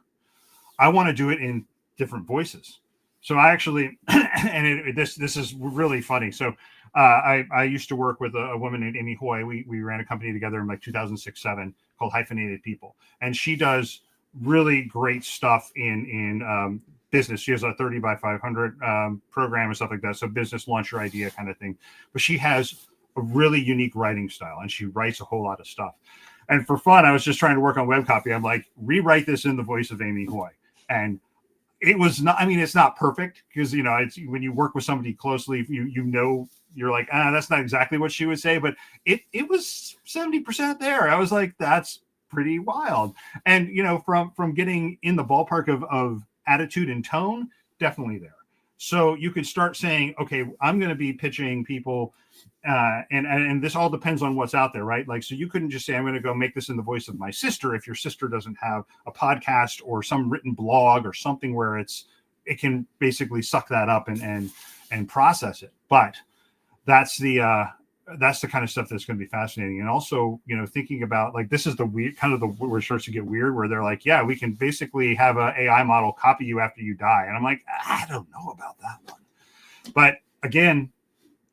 I want to do it in different voices. So I actually, and this is really funny. So I used to work with a woman named Amy Hoy. We ran a company together in like 2006-07 called Hyphenated People, and she does really great stuff in business. She has a 30 by 500 program and stuff like that. So business, launch your idea kind of thing. But she has a really unique writing style, and she writes a whole lot of stuff. And for fun, I was just trying to work on web copy. I'm like, rewrite this in the voice of Amy Hoy. And it was not, I mean, it's not perfect because, it's when you work with somebody closely, you're like, that's not exactly what she would say, but it was 70% there. I was like, that's pretty wild. And, from getting in the ballpark of attitude and tone, definitely there. So you could start saying, okay, I'm going to be pitching people, and this all depends on what's out there, right? Like, so you couldn't just say, I'm going to go make this in the voice of my sister if your sister doesn't have a podcast or some written blog or something where it's it can basically suck that up and process it. But that's the kind of stuff that's going to be fascinating. And also, thinking about like, this is the weird kind of where it starts to get weird, where they're like, yeah, we can basically have an AI model copy you after you die. And I'm like, I don't know about that one. But again,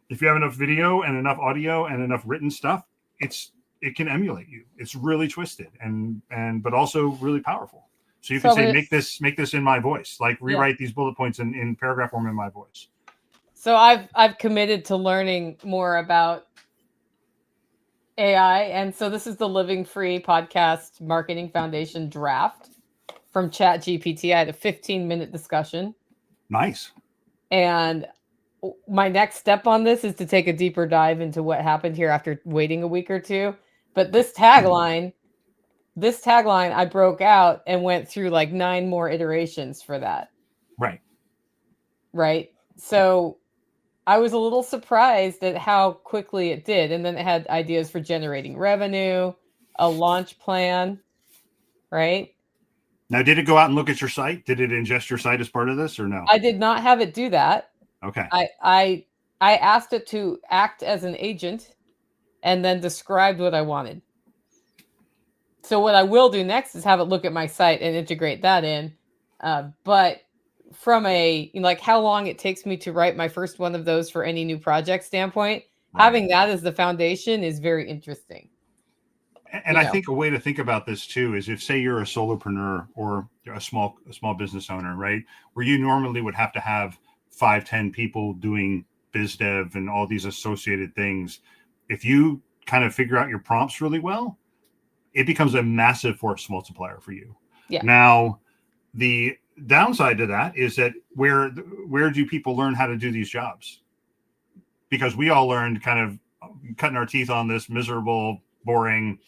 if you have enough video and enough audio and enough written stuff, it can emulate you. It's really twisted but also really powerful. So you can say, make this in my voice, like rewrite these bullet points in paragraph form in my voice. So I've committed to learning more about AI. And so this is the Living Free Podcast Marketing Foundation draft from ChatGPT. I had a 15-minute discussion. Nice. And my next step on this is to take a deeper dive into what happened here after waiting a week or two. But this tagline I broke out and went through like 9 more iterations for that. Right. So I was a little surprised at how quickly it did. And then it had ideas for generating revenue, a launch plan, right? Now, did it go out and look at your site? Did it ingest your site as part of this or no? I did not have it do that. Okay. I asked it to act as an agent and then described what I wanted. So what I will do next is have it look at my site and integrate that in. But from like how long it takes me to write my first one of those for any new project standpoint, having that as the foundation is very interesting. And I think a way to think about this too is if, say, you're a solopreneur or a small business owner, right, where you normally would have to have 5-10 people doing biz dev and all these associated things. If you kind of figure out your prompts really well, it becomes a massive force multiplier for you. Yeah. Now, the downside to that is that where do people learn how to do these jobs? Because we all learned kind of cutting our teeth on this miserable, boring,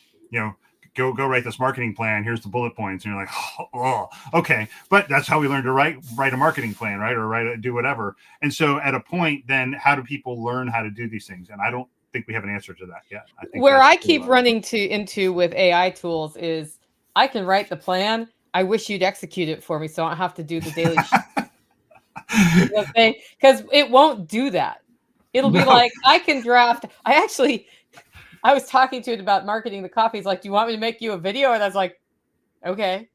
go write this marketing plan. Here's the bullet points. And you're like, oh, okay. But that's how we learned to write a marketing plan, right? Or do whatever. And so at a point, then how do people learn how to do these things? And I don't think we have an answer to that yet. I think where I keep running into with AI tools is I can write the plan. I wish you'd execute it for me so I don't have to do the daily because it won't do that. It'll be like, I can draft. I was talking to it about marketing the coffee. It's like, do you want me to make you a video? And I was like, okay.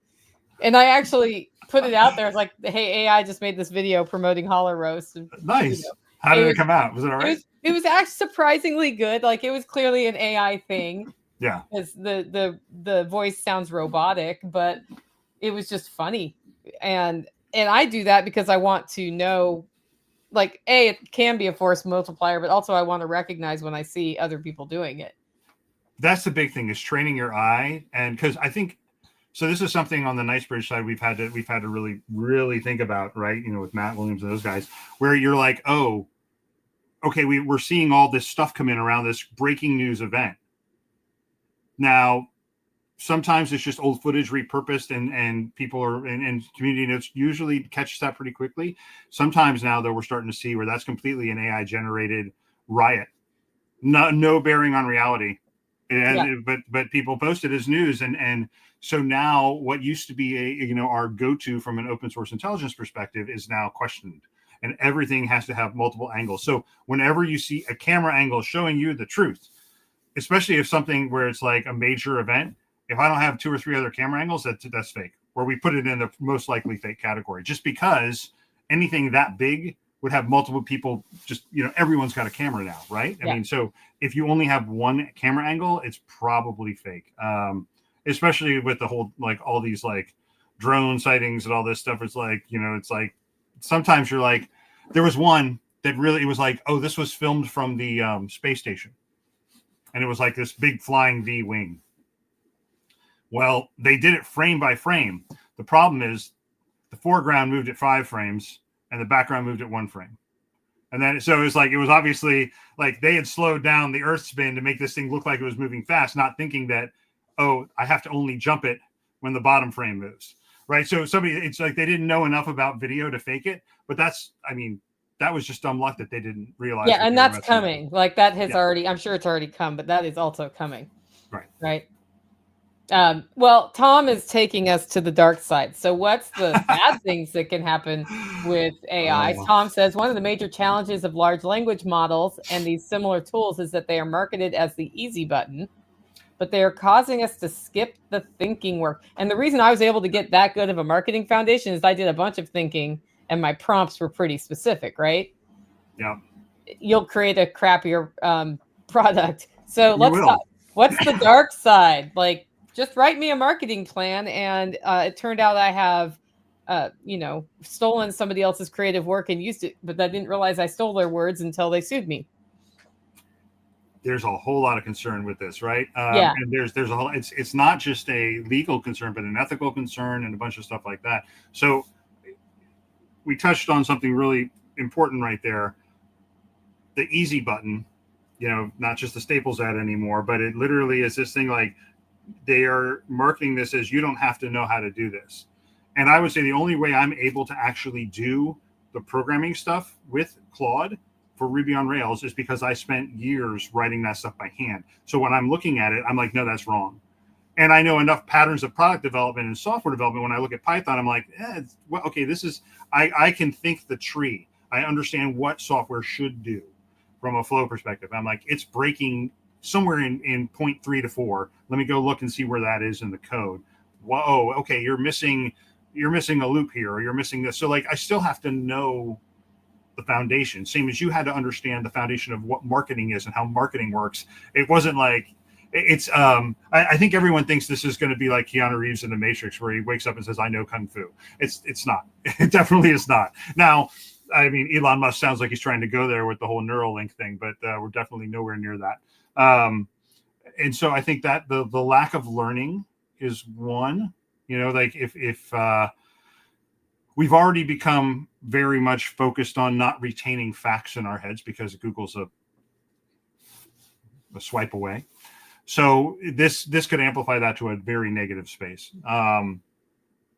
And I actually put it out there. It's like, hey, AI just made this video promoting Holler Roast. And, nice. How did it come out? Was it all right? It was actually surprisingly good. Like, it was clearly an AI thing. Yeah. Because the voice sounds robotic, but it was just funny. And I do that because I want to know, like, it can be a force multiplier, but also I want to recognize when I see other people doing it. That's the big thing, is training your eye. And because I think, so this is something on the Knightsbridge side we've had to really, really think about, right? With Matt Williams and those guys, where you're like, oh, okay, we're seeing all this stuff come in around this breaking news event. Now, sometimes it's just old footage repurposed and people are and community notes usually catch that pretty quickly. Sometimes now, though, we're starting to see where that's completely an AI generated riot. No bearing on reality. But people post it as news. And so now what used to be our go-to from an open source intelligence perspective is now questioned. And everything has to have multiple angles. So whenever you see a camera angle showing you the truth, especially if something where it's like a major event, if I don't have 2 or 3 other camera angles, that's fake. Or we put it in the most likely fake category, just because anything that big would have multiple people. Just everyone's got a camera now, right? I mean, so if you only have one camera angle, it's probably fake. Especially with the whole, like, all these like drone sightings and all this stuff. It's like, it's like sometimes you're like, there was one that really, it was like, oh, this was filmed from the space station, and it was like this big flying V wing. Well, they did it frame by frame. The problem is the foreground moved at 5 frames and the background moved at 1 frame. And then, so it was obviously like they had slowed down the earth spin to make this thing look like it was moving fast, not thinking that, oh, I have to only jump it when the bottom frame moves. Right. So it's like they didn't know enough about video to fake it. But that was just dumb luck that they didn't realize. Yeah. And that's coming. Like, that has already, I'm sure it's already come, but that is also coming. Right. Right. Well, Tom is taking us to the dark side. So what's the bad things that can happen with AI? Oh. Tom says one of the major challenges of large language models and these similar tools is that they are marketed as the easy button, but they are causing us to skip the thinking work. And the reason I was able to get that good of a marketing foundation is I did a bunch of thinking and my prompts were pretty specific, right? Yeah. You'll create a crappier product. So You let's talk. will. What's the dark side? Like, just write me a marketing plan. And it turned out I have, stolen somebody else's creative work and used it, but I didn't realize I stole their words until they sued me. There's a whole lot of concern with this, right? Yeah. And there's a whole. It's not just a legal concern, but an ethical concern and a bunch of stuff like that. So we touched on something really important right there. The easy button, not just the Staples ad anymore, but it literally is this thing like they are marketing this as you don't have to know how to do this. And I would say the only way I'm able to actually do the programming stuff with Claude for Ruby on Rails is because I spent years writing that stuff by hand. So when I'm looking at it, I'm like, no, that's wrong. And I know enough patterns of product development and software development. When I look at Python, I'm like, okay, I can think the tree. I understand what software should do from a flow perspective. I'm like, it's breaking somewhere in 0.3 to 4. Let me go look and see where that is in the code. Whoa, okay, you're missing a loop here, or you're missing this. So like, I still have to know the foundation, same as you had to understand the foundation of what marketing is and how marketing works. It wasn't like it's I think everyone thinks this is going to be like Keanu Reeves in The Matrix, where he wakes up and says, I know Kung Fu. It's not. It definitely is not. Now, I mean, Elon Musk sounds like he's trying to go there with the whole Neuralink thing, but we're definitely nowhere near that. And so I think that the lack of learning is one, like if we've already become very much focused on not retaining facts in our heads because Google's a swipe away. So this could amplify that to a very negative space.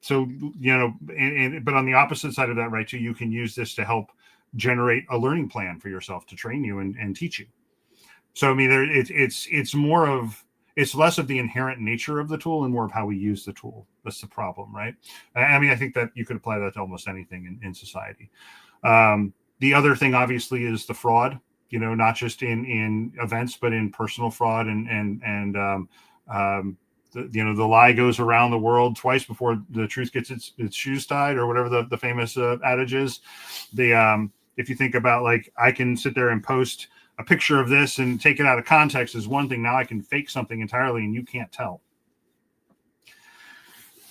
So, but on the opposite side of that, right, too, you can use this to help generate a learning plan for yourself to train you and teach you. So, I mean, it's less of the inherent nature of the tool and more of how we use the tool. That's the problem, right? I mean, I think that you could apply that to almost anything in society. The other thing, obviously, is the fraud. Not just in events, but in personal fraud the lie goes around the world twice before the truth gets its shoes tied, or whatever the famous adage is. If you think about, like, I can sit there and post a picture of this and take it out of context is one thing. Now I can fake something entirely and you can't tell.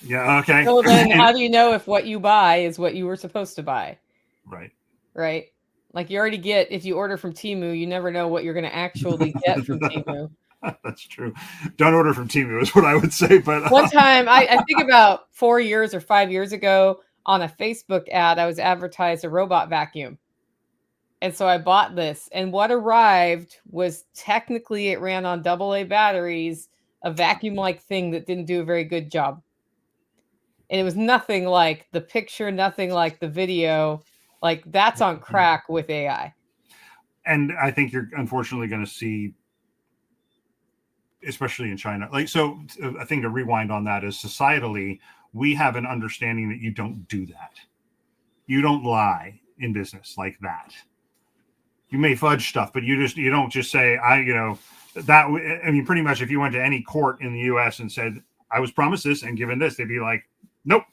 Yeah. Okay. So then how do you know if what you buy is what you were supposed to buy? Right. Right. Like, you already get, if you order from Temu, you never know what you're going to actually get from Temu. That's true. Don't order from Temu is what I would say. But one time, I think about 4 years or 5 years ago, on a Facebook ad, I was advertised a robot vacuum. And so I bought this, and what arrived was, technically it ran on AA batteries, a vacuum-like thing that didn't do a very good job. And it was nothing like the picture, nothing like the video. Like, that's on crack with AI. And I think you're unfortunately going to see, especially in China, like, so I think to rewind on that is, societally, we have an understanding that you don't do that. You don't lie in business like that. You may fudge stuff, but you don't just say, pretty much if you went to any court in the US and said, I was promised this and given this, they'd be like, nope.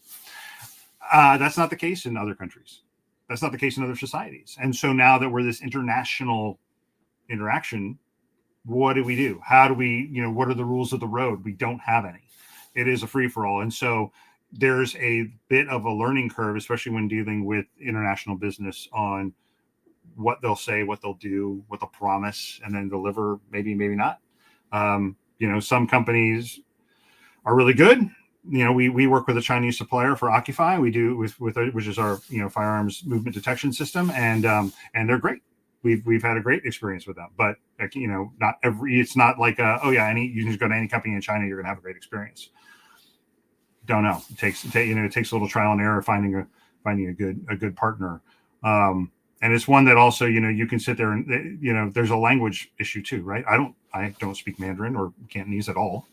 That's not the case in other countries. That's not the case in other societies. And so now that we're this international interaction, what do we do? How do we, what are the rules of the road? We don't have any. It is a free for all. And so there's a bit of a learning curve, especially when dealing with international business, on what they'll say, what they'll do, what they'll promise, and then deliver. Maybe not. Some companies are really good. We work with a Chinese supplier for Occupy. We do with which is our firearms movement detection system, and they're great. We've had a great experience with them, but not every. It's not like you can just go to any company in China, you're gonna have a great experience. Don't know. It takes a little trial and error finding a good partner. And it's one that also, you can sit there and, there's a language issue too, right? I don't speak Mandarin or Cantonese at all.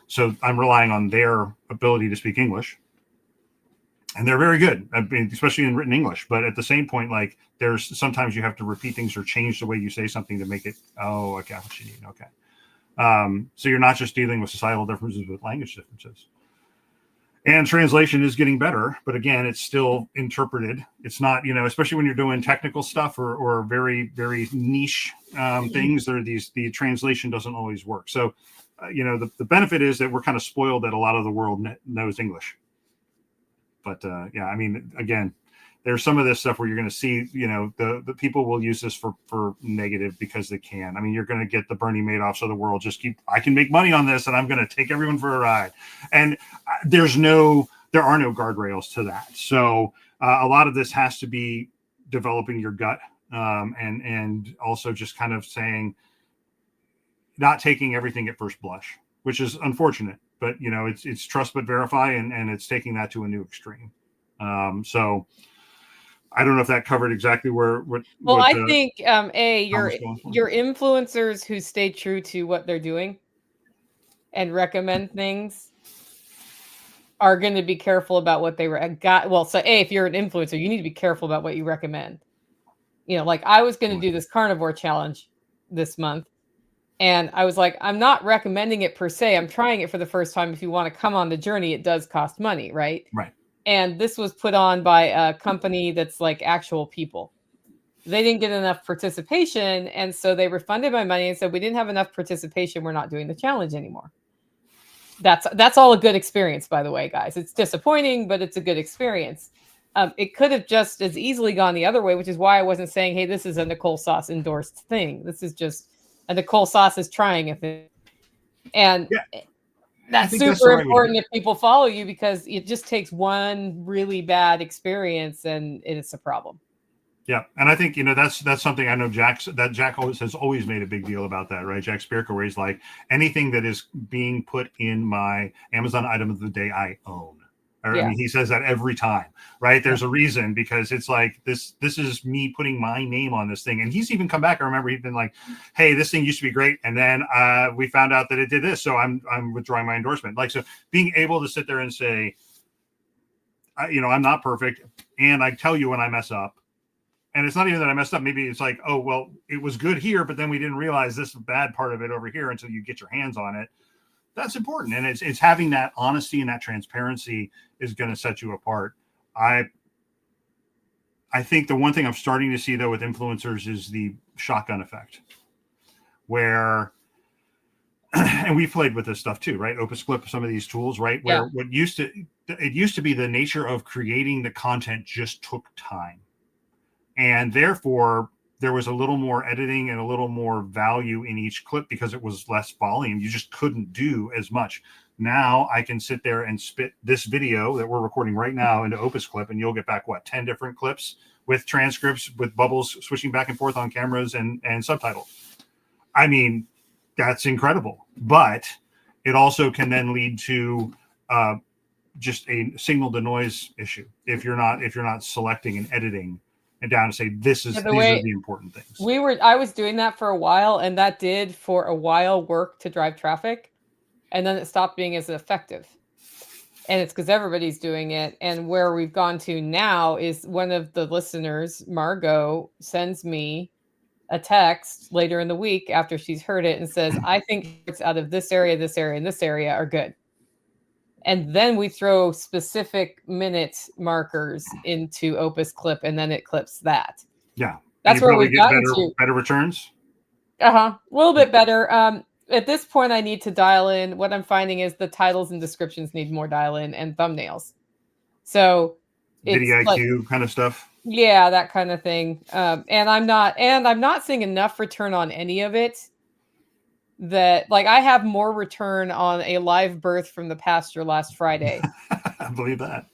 So I'm relying on their ability to speak English. And they're very good, I mean, especially in written English. But at the same point, like there's sometimes you have to repeat things or change the way you say something to make it, oh, okay, what you need. Okay. So you're not just dealing with societal differences, with language differences. And translation is getting better, but again, it's still interpreted. It's not, especially when you're doing technical stuff or very, very niche things, the translation doesn't always work. So, the benefit is that we're kind of spoiled that a lot of the world knows English. But yeah, I mean, again, there's some of this stuff where you're going to see, the people will use this for negative because they can. I mean, you're going to get the Bernie Madoffs of the world I can make money on this and I'm going to take everyone for a ride. And there are no guardrails to that. So a lot of this has to be developing your gut and also just kind of saying, not taking everything at first blush, which is unfortunate. But it's trust but verify, and it's taking that to a new extreme. So I don't know if that covered exactly where. I think your influencers who stay true to what they're doing and recommend things are going to be careful about what they got. Well, so if you're an influencer, you need to be careful about what you recommend. Like I was going to do this carnivore challenge this month. And I was like, I'm not recommending it per se. I'm trying it for the first time. If you want to come on the journey, it does cost money, right? Right. And this was put on by a company that's like actual people. They didn't get enough participation. And so they refunded my money and said, we didn't have enough participation. We're not doing the challenge anymore. That's all a good experience, by the way, guys. It's disappointing, but it's a good experience. It could have just as easily gone the other way, which is why I wasn't saying, hey, this is a Nicole Sauce endorsed thing. This is just a Nicole Sauce is trying a thing. And that's super important if people follow you, because it just takes one really bad experience and it's a problem. Yeah. And I think, that's something I know Jack has always made a big deal about that, right? Jack Spirko, where he's like, anything that is being put in my Amazon item of the day, I own. I mean, he says that every time, right? There's a reason, because it's like this is me putting my name on this thing. And he's even come back. I remember he'd been like, hey, this thing used to be great. And then we found out that it did this. So I'm withdrawing my endorsement. Like, so being able to sit there and say, I'm not perfect. And I tell you when I mess up. And it's not even that I messed up. Maybe it's like, oh, well, it was good here, but then we didn't realize this bad part of it over here until you get your hands on it. That's important. And it's having that honesty and that transparency is going to set you apart. I think the one thing I'm starting to see, though, with influencers is the shotgun effect, where, and we played with this stuff too, right? Opus Clip, some of these tools, right? Where it used to be the nature of creating the content just took time. And therefore, there was a little more editing and a little more value in each clip because it was less volume. You just couldn't do as much. Now I can sit there and spit this video that we're recording right now into Opus Clip, and you'll get back 10 different clips with transcripts, with bubbles switching back and forth on cameras and subtitles. I mean, that's incredible. But it also can then lead to just a signal to noise issue if you're not selecting and editing and down to say these are the important things. I was doing that for a while, and that did for a while work to drive traffic, and then it stopped being as effective. And it's because everybody's doing it. And where we've gone to now is one of the listeners, Margot, sends me a text later in the week after she's heard it and says, I think it's out of this area, this area, and this area are good. And then we throw specific minute markers into Opus Clip, and then it clips that. Yeah. That's where we've gotten to. Better returns? A little bit better. At this point, I need to dial in. What I'm finding is the titles and descriptions need more dial in, and thumbnails. So Video IQ kind of stuff. Yeah, that kind of thing. And I'm not seeing enough return on any of it. That, like, I have more return on a live birth from the pasture last Friday. I believe that.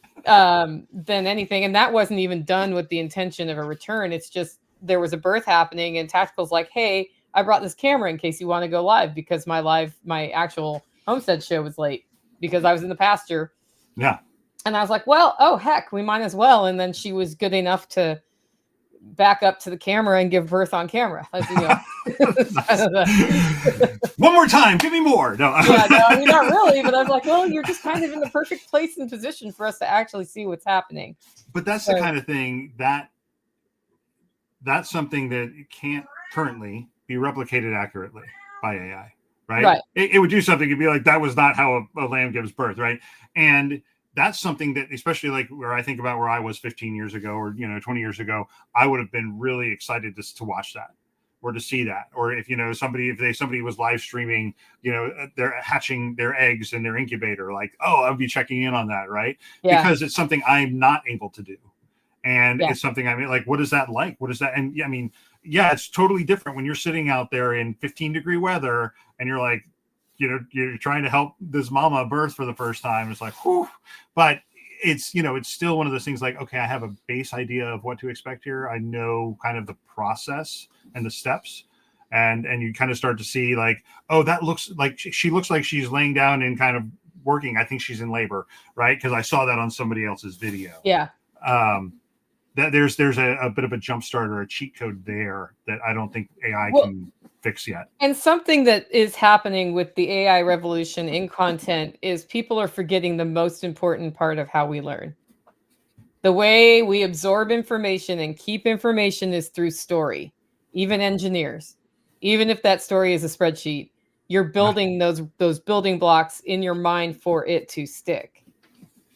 Than anything. And that wasn't even done with the intention of a return. It's just there was a birth happening, and Tactical's like, hey, I brought this camera in case you want to go live, because my actual homestead show was late because I was in the pasture. Yeah. And I was like, well, oh heck, we might as well. And then she was good enough to back up to the camera and give birth on camera. That's, you know, one more time, give me more. No, yeah, no, I mean, not really, but I was like, well, you're just kind of in the perfect place and position for us to actually see what's happening. But that's the kind of thing that's something that can't currently be replicated accurately by AI, right? It would do something. It'd be like, that was not how a lamb gives birth, right? And that's something that, especially like where I think about where I was 15 years ago or, you know, 20 years ago, I would have been really excited to watch that or to see that. Or if, you know, somebody was live streaming, you know, they're hatching their eggs in their incubator, like, oh, I'll be checking in on that, right? Yeah. Because it's something I'm not able to do. And it's something, I mean, like, what is that like? What is that? And I mean, yeah, it's totally different when you're sitting out there in 15-degree weather and you're like, you know, you're trying to help this mama birth for the first time. It's like, whew. But it's, you know, it's still one of those things like, okay, I have a base idea of what to expect here. I know kind of the process and the steps. And you kind of start to see like, oh, that looks like she looks like she's laying down and kind of working. I think she's in labor, right? Because I saw that on somebody else's video. Yeah. That there's a bit of a jump start or a cheat code there that I don't think AI can fix yet. And something that is happening with the AI revolution in content is people are forgetting the most important part of how we learn. The way we absorb information and keep information is through story. Even engineers, even if that story is a spreadsheet, you're building those building blocks in your mind for it to stick.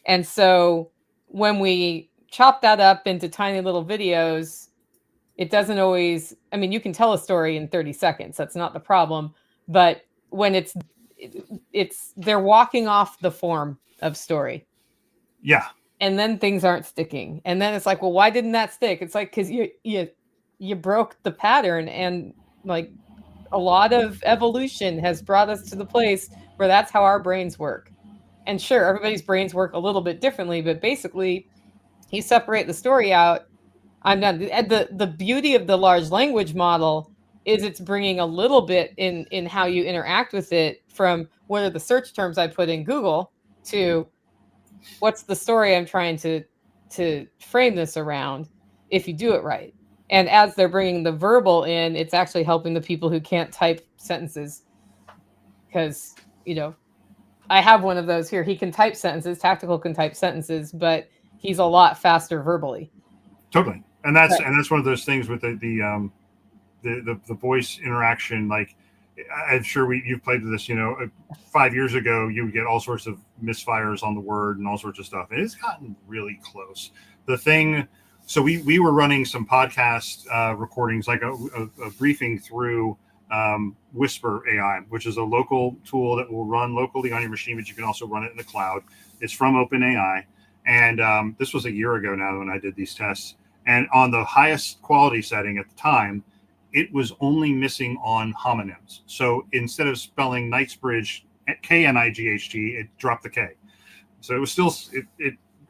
And so when we chop that up into tiny little videos, it doesn't always, I mean, you can tell a story in 30 seconds. That's not the problem. But when they're walking off the form of story. Yeah. And then things aren't sticking. And then it's like, well, why didn't that stick? It's like, because you broke the pattern. And like a lot of evolution has brought us to the place where that's how our brains work. And sure, everybody's brains work a little bit differently, but basically you separate the story out. I'm not the beauty of the large language model is it's bringing a little bit in how you interact with it, from what are the search terms I put in Google to what's the story I'm trying to frame this around, if you do it right. And as they're bringing the verbal in, it's actually helping the people who can't type sentences, because, you know, I have one of those here. He can type sentences. Tactical can type sentences, but he's a lot faster verbally. Totally. And that's one of those things with the voice interaction. Like, I'm sure you've played with this, you know, 5 years ago, you would get all sorts of misfires on the word and all sorts of stuff. And it's gotten really close. The thing, so we were running some podcast recordings, like a briefing through Whisper AI, which is a local tool that will run locally on your machine, but you can also run it in the cloud. It's from OpenAI. And this was a year ago now when I did these tests. And on the highest quality setting at the time, it was only missing on homonyms. So instead of spelling Knightsbridge Knight, it dropped the K. So it was still,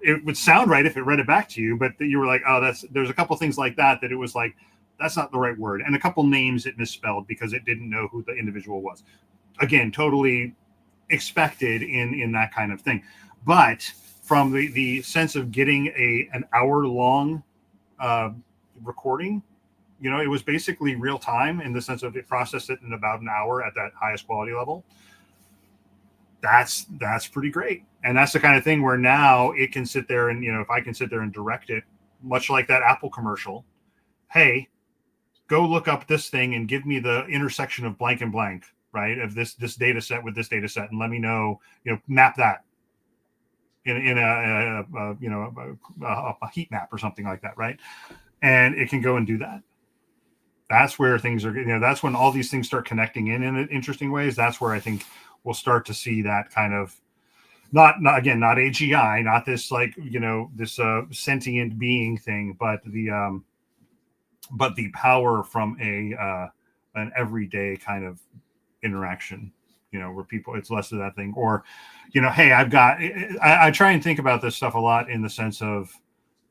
it would sound right if it read it back to you, but you were like, oh, there's a couple things like that it was like, that's not the right word. And a couple names it misspelled because it didn't know who the individual was. Again, totally expected in that kind of thing. But from the sense of getting an hour-long recording, you know, it was basically real time in the sense of it processed it in about an hour at that highest quality level. That's pretty great. And that's the kind of thing where now it can sit there and, you know, if I can sit there and direct it, much like that Apple commercial, hey, go look up this thing and give me the intersection of blank and blank, right? Of this data set with this data set, and let me know, you know, map that in a heat map or something like that, right? And it can go and do that. That's where things are, you know, that's when all these things start connecting in interesting ways. That's where I think we'll start to see that kind of not AGI, not this, like, you know, this sentient being thing, but the power from an everyday kind of interaction, you know, where people, it's less of that thing. Or, you know, hey, I try and think about this stuff a lot in the sense of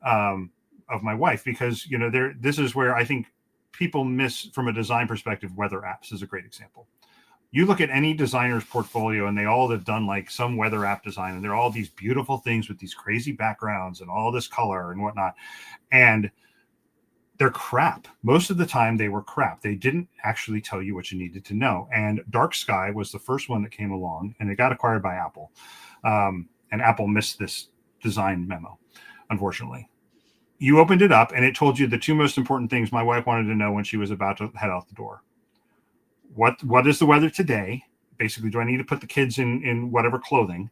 my wife, because, you know, this is where I think people miss from a design perspective. Weather apps is a great example. You look at any designer's portfolio and they all have done like some weather app design, and they're all these beautiful things with these crazy backgrounds and all this color and whatnot. And they're crap. Most of the time they were crap. They didn't actually tell you what you needed to know. And Dark Sky was the first one that came along, and it got acquired by Apple. And Apple missed this design memo, unfortunately. You opened it up and it told you the two most important things my wife wanted to know when she was about to head out the door. What is the weather today? Basically, do I need to put the kids in whatever clothing?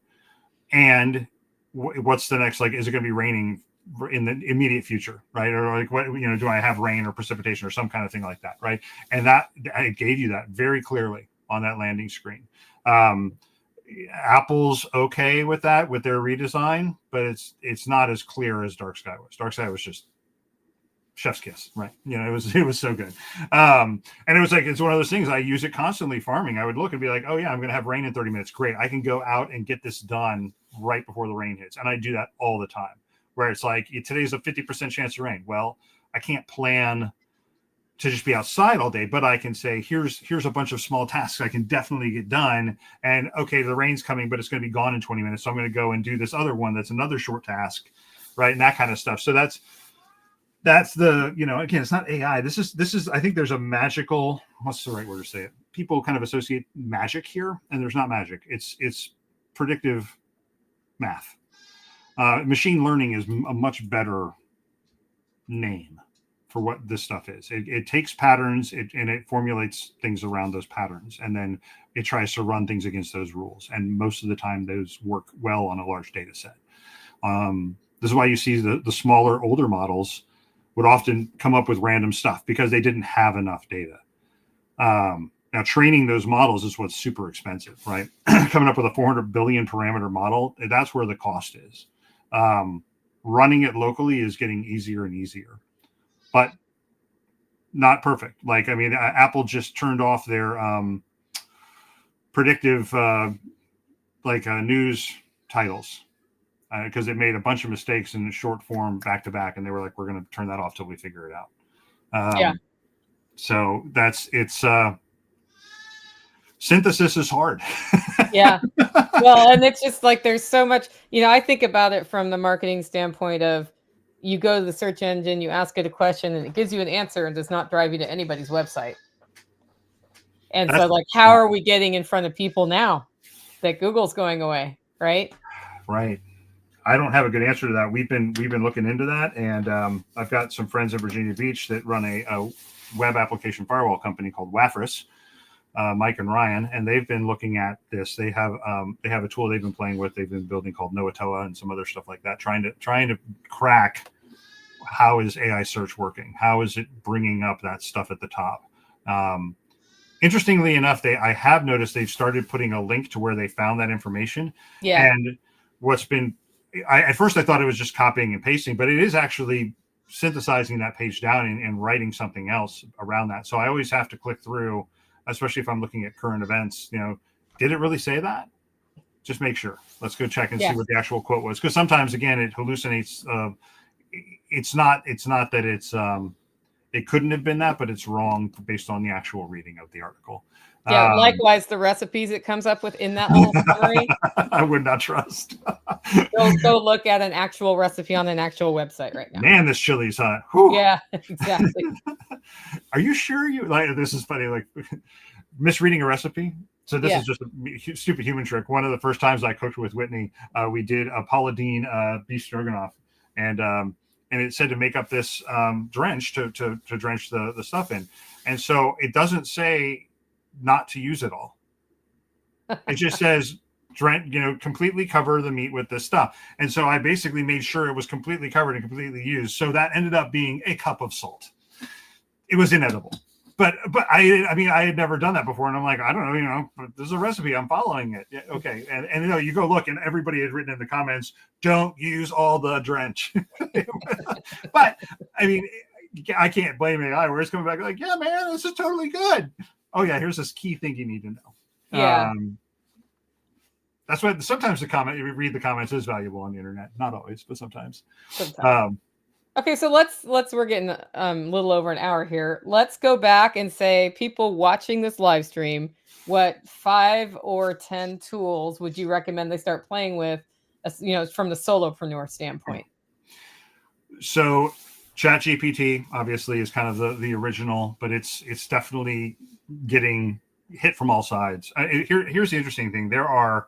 And what's the next, like, is it going to be raining in the immediate future, right? Or like, what, do I have rain or precipitation or some kind of thing like that, right? And that it gave you that very clearly on that landing screen. Apple's okay with that, with their redesign, but it's not as clear as Dark Sky was. Dark Sky was just chef's kiss, right? It was so good. And it was like, it's one of those things, I use it constantly farming. I would look and be like, oh yeah, I'm going to have rain in 30 minutes. Great. I can go out and get this done right before the rain hits. And I do that all the time, where it's like, today's a 50% chance of rain. Well, I can't plan to just be outside all day, but I can say, here's a bunch of small tasks I can definitely get done. And okay, the rain's coming, but it's going to be gone in 20 minutes. So I'm going to go and do this other one. That's another short task, right? And that kind of stuff. So that's the, again, it's not AI. This is, I think there's a magical, what's the right word to say it? People kind of associate magic here, and there's not magic. It's predictive math. Machine learning is a much better name for what this stuff is. It takes patterns and it formulates things around those patterns, and then it tries to run things against those rules. And most of the time, those work well on a large data set. This is why you see the smaller, older models would often come up with random stuff because they didn't have enough data. Now, training those models is what's super expensive, right? Coming up with a 400 billion parameter model, that's where the cost is. Running it locally is getting easier and easier, but not perfect. Like, I mean, Apple just turned off their predictive news titles because it made a bunch of mistakes in short form back to back, and they were like, we're going to turn that off till we figure it out. Yeah. So it's synthesis is hard. Yeah. Well, and it's just like, there's so much, I think about it from the marketing standpoint of, you go to the search engine, you ask it a question, and it gives you an answer and does not drive you to anybody's website. And so, like, how are we getting in front of people now that Google's going away, right? Right. I don't have a good answer to that. We've been looking into that, and I've got some friends in Virginia Beach that run a web application firewall company called Wafris, Mike and Ryan, and they've been looking at this. They have a tool they've been playing with. They've been building called Noatoa and some other stuff like that, trying to crack how is AI search working? How is it bringing up that stuff at the top? Interestingly enough, I have noticed they've started putting a link to where they found that information. Yeah. And at first I thought it was just copying and pasting, but it is actually synthesizing that page down and writing something else around that. So I always have to click through, especially if I'm looking at current events, did it really say that? Just make sure. Let's go check and see what the actual quote was. Because sometimes, again, it hallucinates. It's not that it couldn't have been that, but it's wrong based on the actual reading of the article. Yeah, likewise, the recipes it comes up with in that little summary, I would not trust. Go look at an actual recipe on an actual website right now. Man, this chili's hot. Whew. Yeah, exactly. Are you sure you like this? Is funny, like misreading a recipe. So this is just a stupid human trick. One of the first times I cooked with Whitney, we did a Paula Deen beef stroganoff, and it said to make up this drench to drench the stuff in, and so it doesn't say not to use it all. It just says completely cover the meat with this stuff. And so I basically made sure it was completely covered and completely used. So that ended up being a cup of salt. It was inedible. But I had never done that before. And I'm like, I don't know, but there's a recipe. I'm following it. Yeah, okay. And you go look, and everybody had written in the comments, don't use all the drench. But I mean, I can't blame AI. Where it's coming back like, yeah, man, this is totally good. Oh yeah, here's this key thing you need to know. Yeah. That's why sometimes read the comments is valuable on the internet. Not always, but sometimes. Okay, so we're getting a little over an hour here. Let's go back and say, people watching this live stream, what 5 or 10 tools would you recommend they start playing with, from the solopreneur standpoint? So ChatGPT obviously is kind of the original, but it's definitely getting hit from all sides. Here's the interesting thing: there are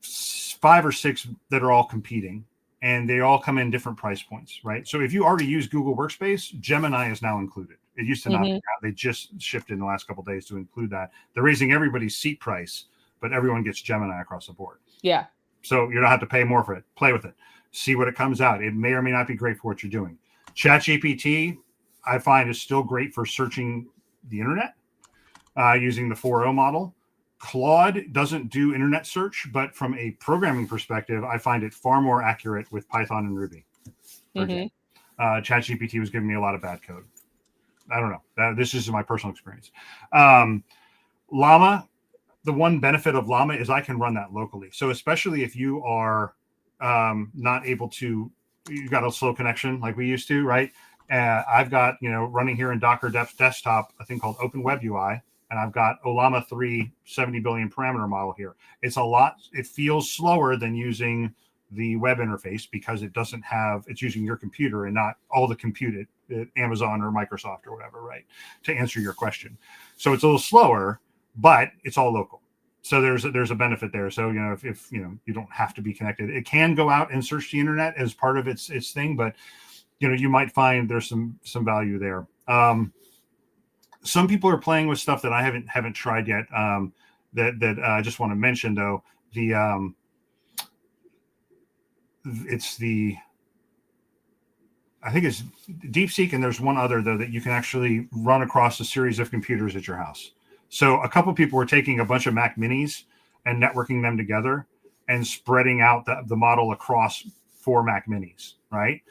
5 or 6 that are all competing, and they all come in different price points, right? So if you already use Google Workspace, Gemini is now included. It used to not be. They just shifted in the last couple of days to include that. They're raising everybody's seat price, but everyone gets Gemini across the board. Yeah. So you don't have to pay more for it. Play with it. See what it comes out. It may or may not be great for what you're doing. ChatGPT, I find, is still great for searching the internet using the 4.0 model. Claude doesn't do internet search, but from a programming perspective, I find it far more accurate with Python and Ruby. ChatGPT was giving me a lot of bad code. I don't know. This is my personal experience. Llama, the one benefit of Llama is I can run that locally. So especially if you are not able to, you've got a slow connection like we used to, right? I've got, running here in Docker desktop, a thing called Open Web UI, and I've got Ollama 3 70 billion parameter model here. It's a lot. It feels slower than using the web interface because it's using your computer and not all the compute at Amazon or Microsoft or whatever, right? To answer your question. So it's a little slower, but it's all local. So there's a benefit there. So, if you don't have to be connected, it can go out and search the internet as part of its thing, but you might find there's some value there. Some people are playing with stuff that I haven't tried yet. That I just want to mention though. I think it's DeepSeek, and there's one other though that you can actually run across a series of computers at your house. So a couple of people were taking a bunch of Mac Minis and networking them together and spreading out the model across 4 Mac Minis, right?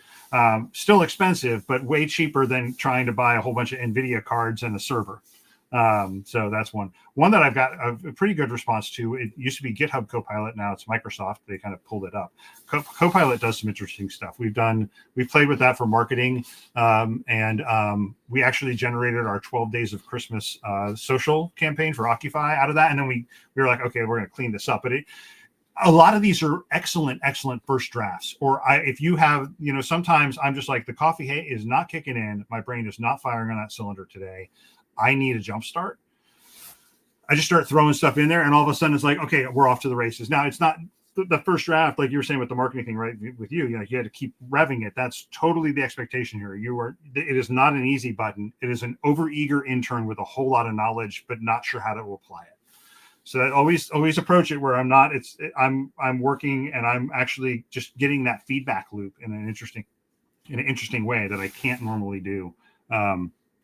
Still expensive, but way cheaper than trying to buy a whole bunch of NVIDIA cards and a server. So that's one that I've got a pretty good response to. It used to be GitHub Copilot. Now it's Microsoft. They kind of pulled it up. Copilot does some interesting stuff. We've played with that for marketing. And we actually generated our 12 days of Christmas social campaign for Occupy out of that. And then we were like, okay, we're going to clean this up. But a lot of these are excellent first drafts. Or if you have, sometimes I'm just like, the coffee is not kicking in. My brain is not firing on that cylinder today. I need a jump start. I just start throwing stuff in there, and all of a sudden it's like, okay, we're off to the races. Now it's not the first draft, like you were saying with the marketing thing, right? With you had to keep revving it. That's totally the expectation here. It is not an easy button. It is an overeager intern with a whole lot of knowledge, but not sure how to apply it. So I always approach it where I'm working and I'm actually just getting that feedback loop in an interesting way that I can't normally do.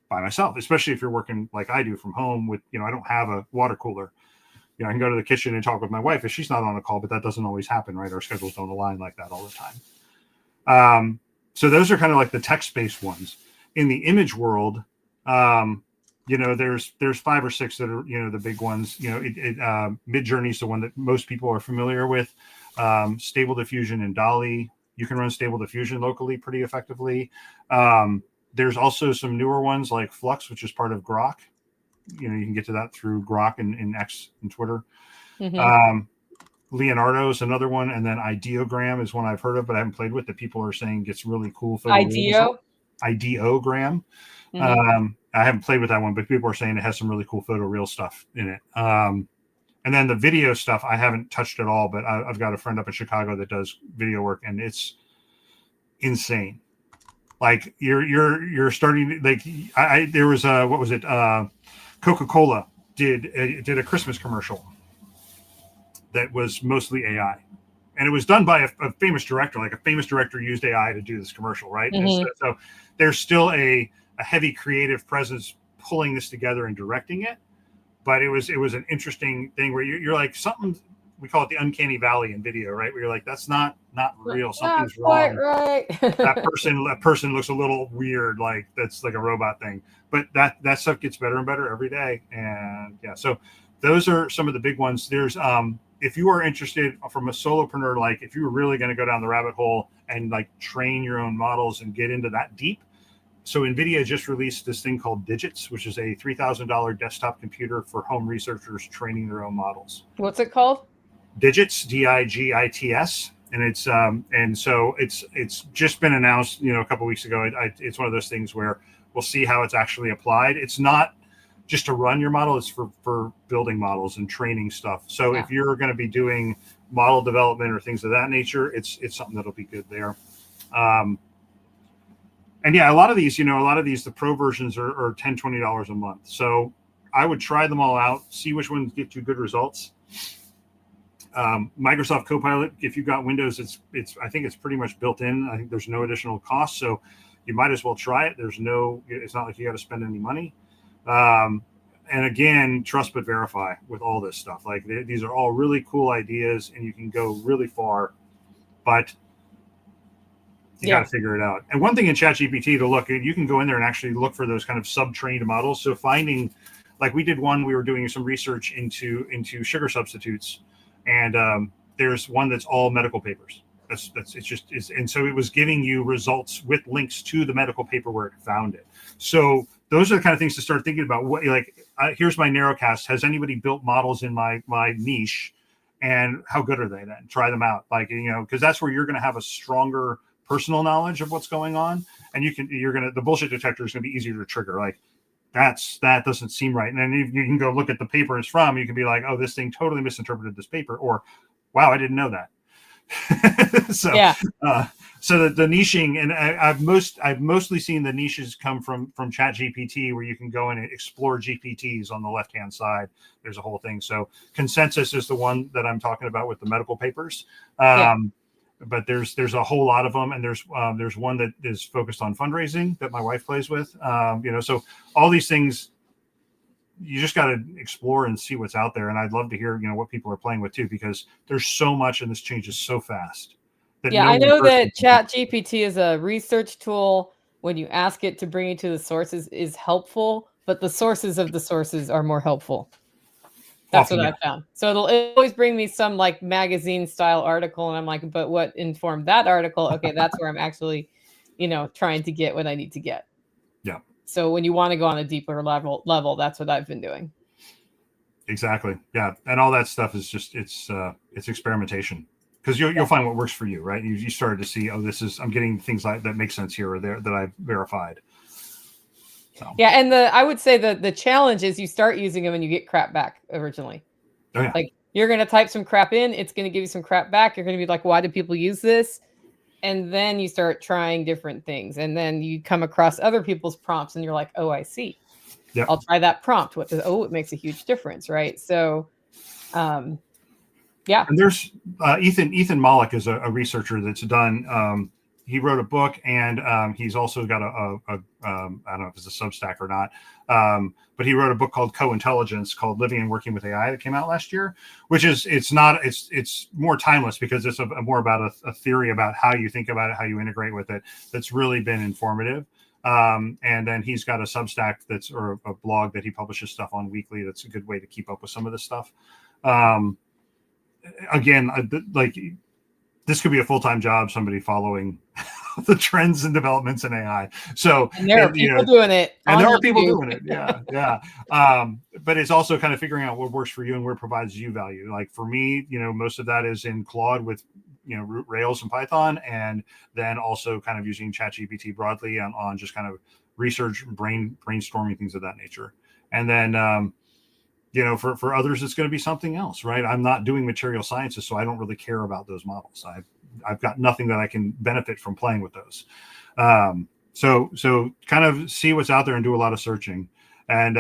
By myself, especially if you're working like I do from home with, I don't have a water cooler. I can go to the kitchen and talk with my wife if she's not on a call, but that doesn't always happen, right? Our schedules don't align like that all the time. So those are kind of like the text-based ones. In the image world, there's 5 or 6 that are, the big ones. Midjourney is the one that most people are familiar with. Stable Diffusion and DALL-E. You can run Stable Diffusion locally pretty effectively. There's also some newer ones like Flux, which is part of Grok. You can get to that through Grok and X and Twitter. Leonardo is another one. And then Ideogram is one I've heard of, but I haven't played with, that people are saying gets really cool. Ideogram. I haven't played with that one, but people are saying it has some really cool photoreal stuff in it. And then the video stuff, I haven't touched at all, but I've got a friend up in Chicago that does video work, and it's insane. Like you're starting like there was what was it? Coca-Cola did a Christmas commercial that was mostly AI, and it was done by a famous director. Like a famous director used AI to do this commercial, right? So there's still a heavy creative presence pulling this together and directing it. But it was an interesting thing where you're like, something, we call it the uncanny valley in video, right? Where you're like, that's not real. Something's wrong. Right. that person looks a little weird, like that's like a robot thing. But that stuff gets better and better every day. And yeah, so those are some of the big ones. There's if you are interested from a solopreneur, like if you were really going to go down the rabbit hole and like train your own models and get into that deep. So NVIDIA just released this thing called Digits, which is a $3,000 desktop computer for home researchers training their own models. What's it called? Digits, DIGITS. and so it's just been announced, a couple of weeks ago. It's one of those things where we'll see how it's actually applied. It's not just to run your model; it's for building models and training stuff. So if you're going to be doing model development or things of that nature, it's something that'll be good there. And yeah, a lot of these, the pro versions are $10, $20 a month. So I would try them all out, see which ones get you good results. Microsoft Copilot, if you've got Windows, I think it's pretty much built in. I think there's no additional cost, so you might as well try it. It's not like you got to spend any money. And again, trust but verify with all this stuff. Like these are all really cool ideas, and you can go really far, but you got to figure it out. And one thing in ChatGPT to look, you can go in there and actually look for those kind of sub-trained models. So finding, like we did one, we were doing some research into sugar substitutes, and there's one that's all medical papers. And so it was giving you results with links to the medical paper where it found it. So those are the kind of things to start thinking about. Here's my narrowcast. Has anybody built models in my niche, and how good are they? Then try them out. Because that's where you're going to have a stronger personal knowledge of what's going on, and the bullshit detector is going to be easier to trigger. Like that doesn't seem right. And then you can go look at the paper it's from. You can be like, oh, this thing totally misinterpreted this paper, or wow, I didn't know that. So the niching, and I've mostly seen the niches come from ChatGPT, where you can go in and explore GPTs on the left hand side. There's a whole thing. So Consensus is the one that I'm talking about with the medical papers. But there's a whole lot of them, and there's one that is focused on fundraising that my wife plays with. So all these things, you just got to explore and see what's out there. And I'd love to hear, what people are playing with too, because there's so much, and this changes so fast. I know that ChatGPT is a research tool. When you ask it to bring you to the sources is helpful, but the sources of the sources are more helpful. That's what I found. So it'll always bring me some like magazine style article, and I'm like, but what informed that article? Okay, that's where I'm actually, trying to get what I need to get. Yeah. So when you want to go on a deeper level, that's what I've been doing. Exactly. Yeah, and all that stuff is just it's experimentation, because you'll find what works for you, right? You started to see, I'm getting things like that make sense here or there that I've verified. So. Yeah, and I would say the challenge is you start using them and you get crap back originally. Oh, yeah. Like you're going to type some crap in, it's going to give you some crap back. You're going to be like, why do people use this? And then you start trying different things, and then you come across other people's prompts, and you're like, oh, I see. Yep. I'll try that prompt. It makes a huge difference, right? So, yeah. And there's Ethan Mollick is a researcher that's done. He wrote a book, and he's also got a I don't know if it's a Substack or not, but he wrote a book called Co-Intelligence, called Living and Working with AI, that came out last year, which it's more timeless, because it's more about a theory about how you think about it, how you integrate with it. That's really been informative. And then he's got a Substack or a blog that he publishes stuff on weekly. That's a good way to keep up with some of this stuff. Again, this could be a full-time job, somebody following the trends and developments in AI. So, and there are people doing it. And there are people doing it. Yeah. But it's also kind of figuring out what works for you and where provides you value. Like for me, most of that is in Claude with, Rails and Python, and then also kind of using ChatGPT broadly on just kind of research, brainstorming, things of that nature. And then, for others, it's going to be something else, right? I'm not doing material sciences, so I don't really care about those models. I've got nothing that I can benefit from playing with those. So kind of see what's out there and do a lot of searching, and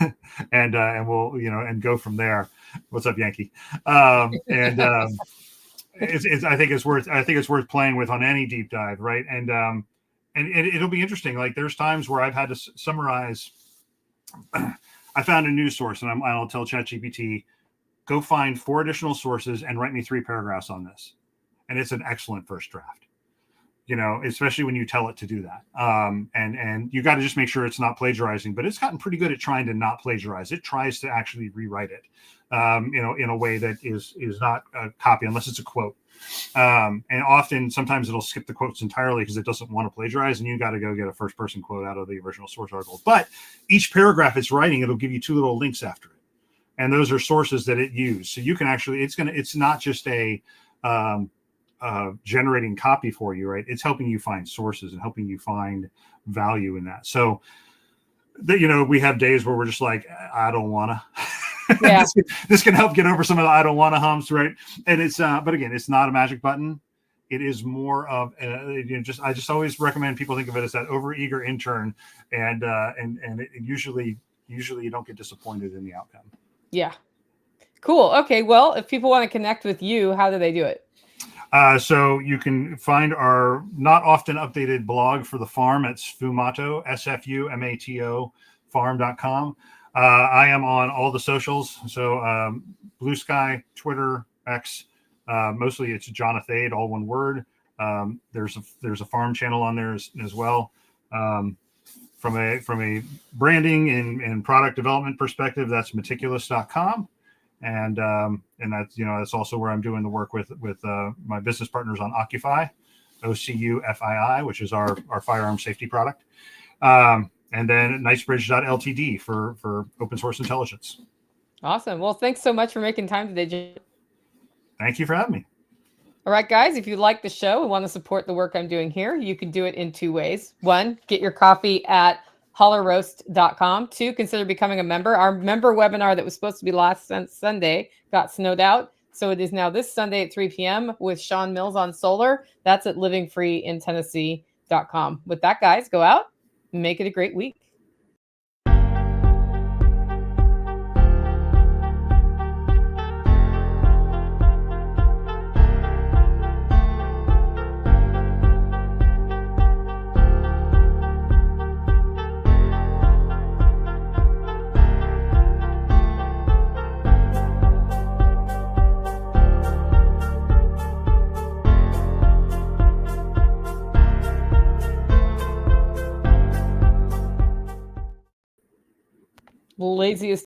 we'll, and go from there. What's up, Yankee? I think it's worth playing with on any deep dive, right? And it'll be interesting. Like there's times where I've had to summarize. I found a news source, and I'll tell ChatGPT, go find 4 additional sources and write me 3 paragraphs on this. And it's an excellent first draft, especially when you tell it to do that. And you got to just make sure it's not plagiarizing, but it's gotten pretty good at trying to not plagiarize. It tries to actually rewrite it, in a way that is not a copy, unless it's a quote. And sometimes it'll skip the quotes entirely because it doesn't want to plagiarize, and you got to go get a first person quote out of the original source article. But each paragraph it's writing, it'll give you 2 little links after it, and those are sources that it used. So you can actually, it's not just a generating copy for you, right? It's helping you find sources and helping you find value in that. So, we have days where we're just like, I don't want to. Yeah. this can help get over some of the I don't want to humps, right? And it's, but again, it's not a magic button. It is more of I just always recommend people think of it as that overeager intern, and usually you don't get disappointed in the outcome. Yeah. Cool. Okay. Well, if people want to connect with you, how do they do it? So you can find our not often updated blog for the farm at Sfumato, SFUMATO farm.com. I am on all the socials. So Blue Sky, Twitter, X, mostly it's John Athayde, all one word. There's a farm channel on there as well. From a branding and product development perspective, that's meticulous.com. And that's, that's also where I'm doing the work with my business partners on Ocufii, OCUFII, which is our firearm safety product. And then Knightsbridge.ltd for open source intelligence. Awesome. Well, thanks so much for making time today, Jim. Thank you for having me. All right, guys, if you like the show and want to support the work I'm doing here, you can do it in 2 ways. 1, get your coffee at hollerroast.com. 2, consider becoming a member. Our member webinar that was supposed to be last Sunday got snowed out. So it is now this Sunday at 3 p.m. with Sean Mills on solar. That's at livingfreeintennessee.com. With that, guys, go out and make it a great week. Laziest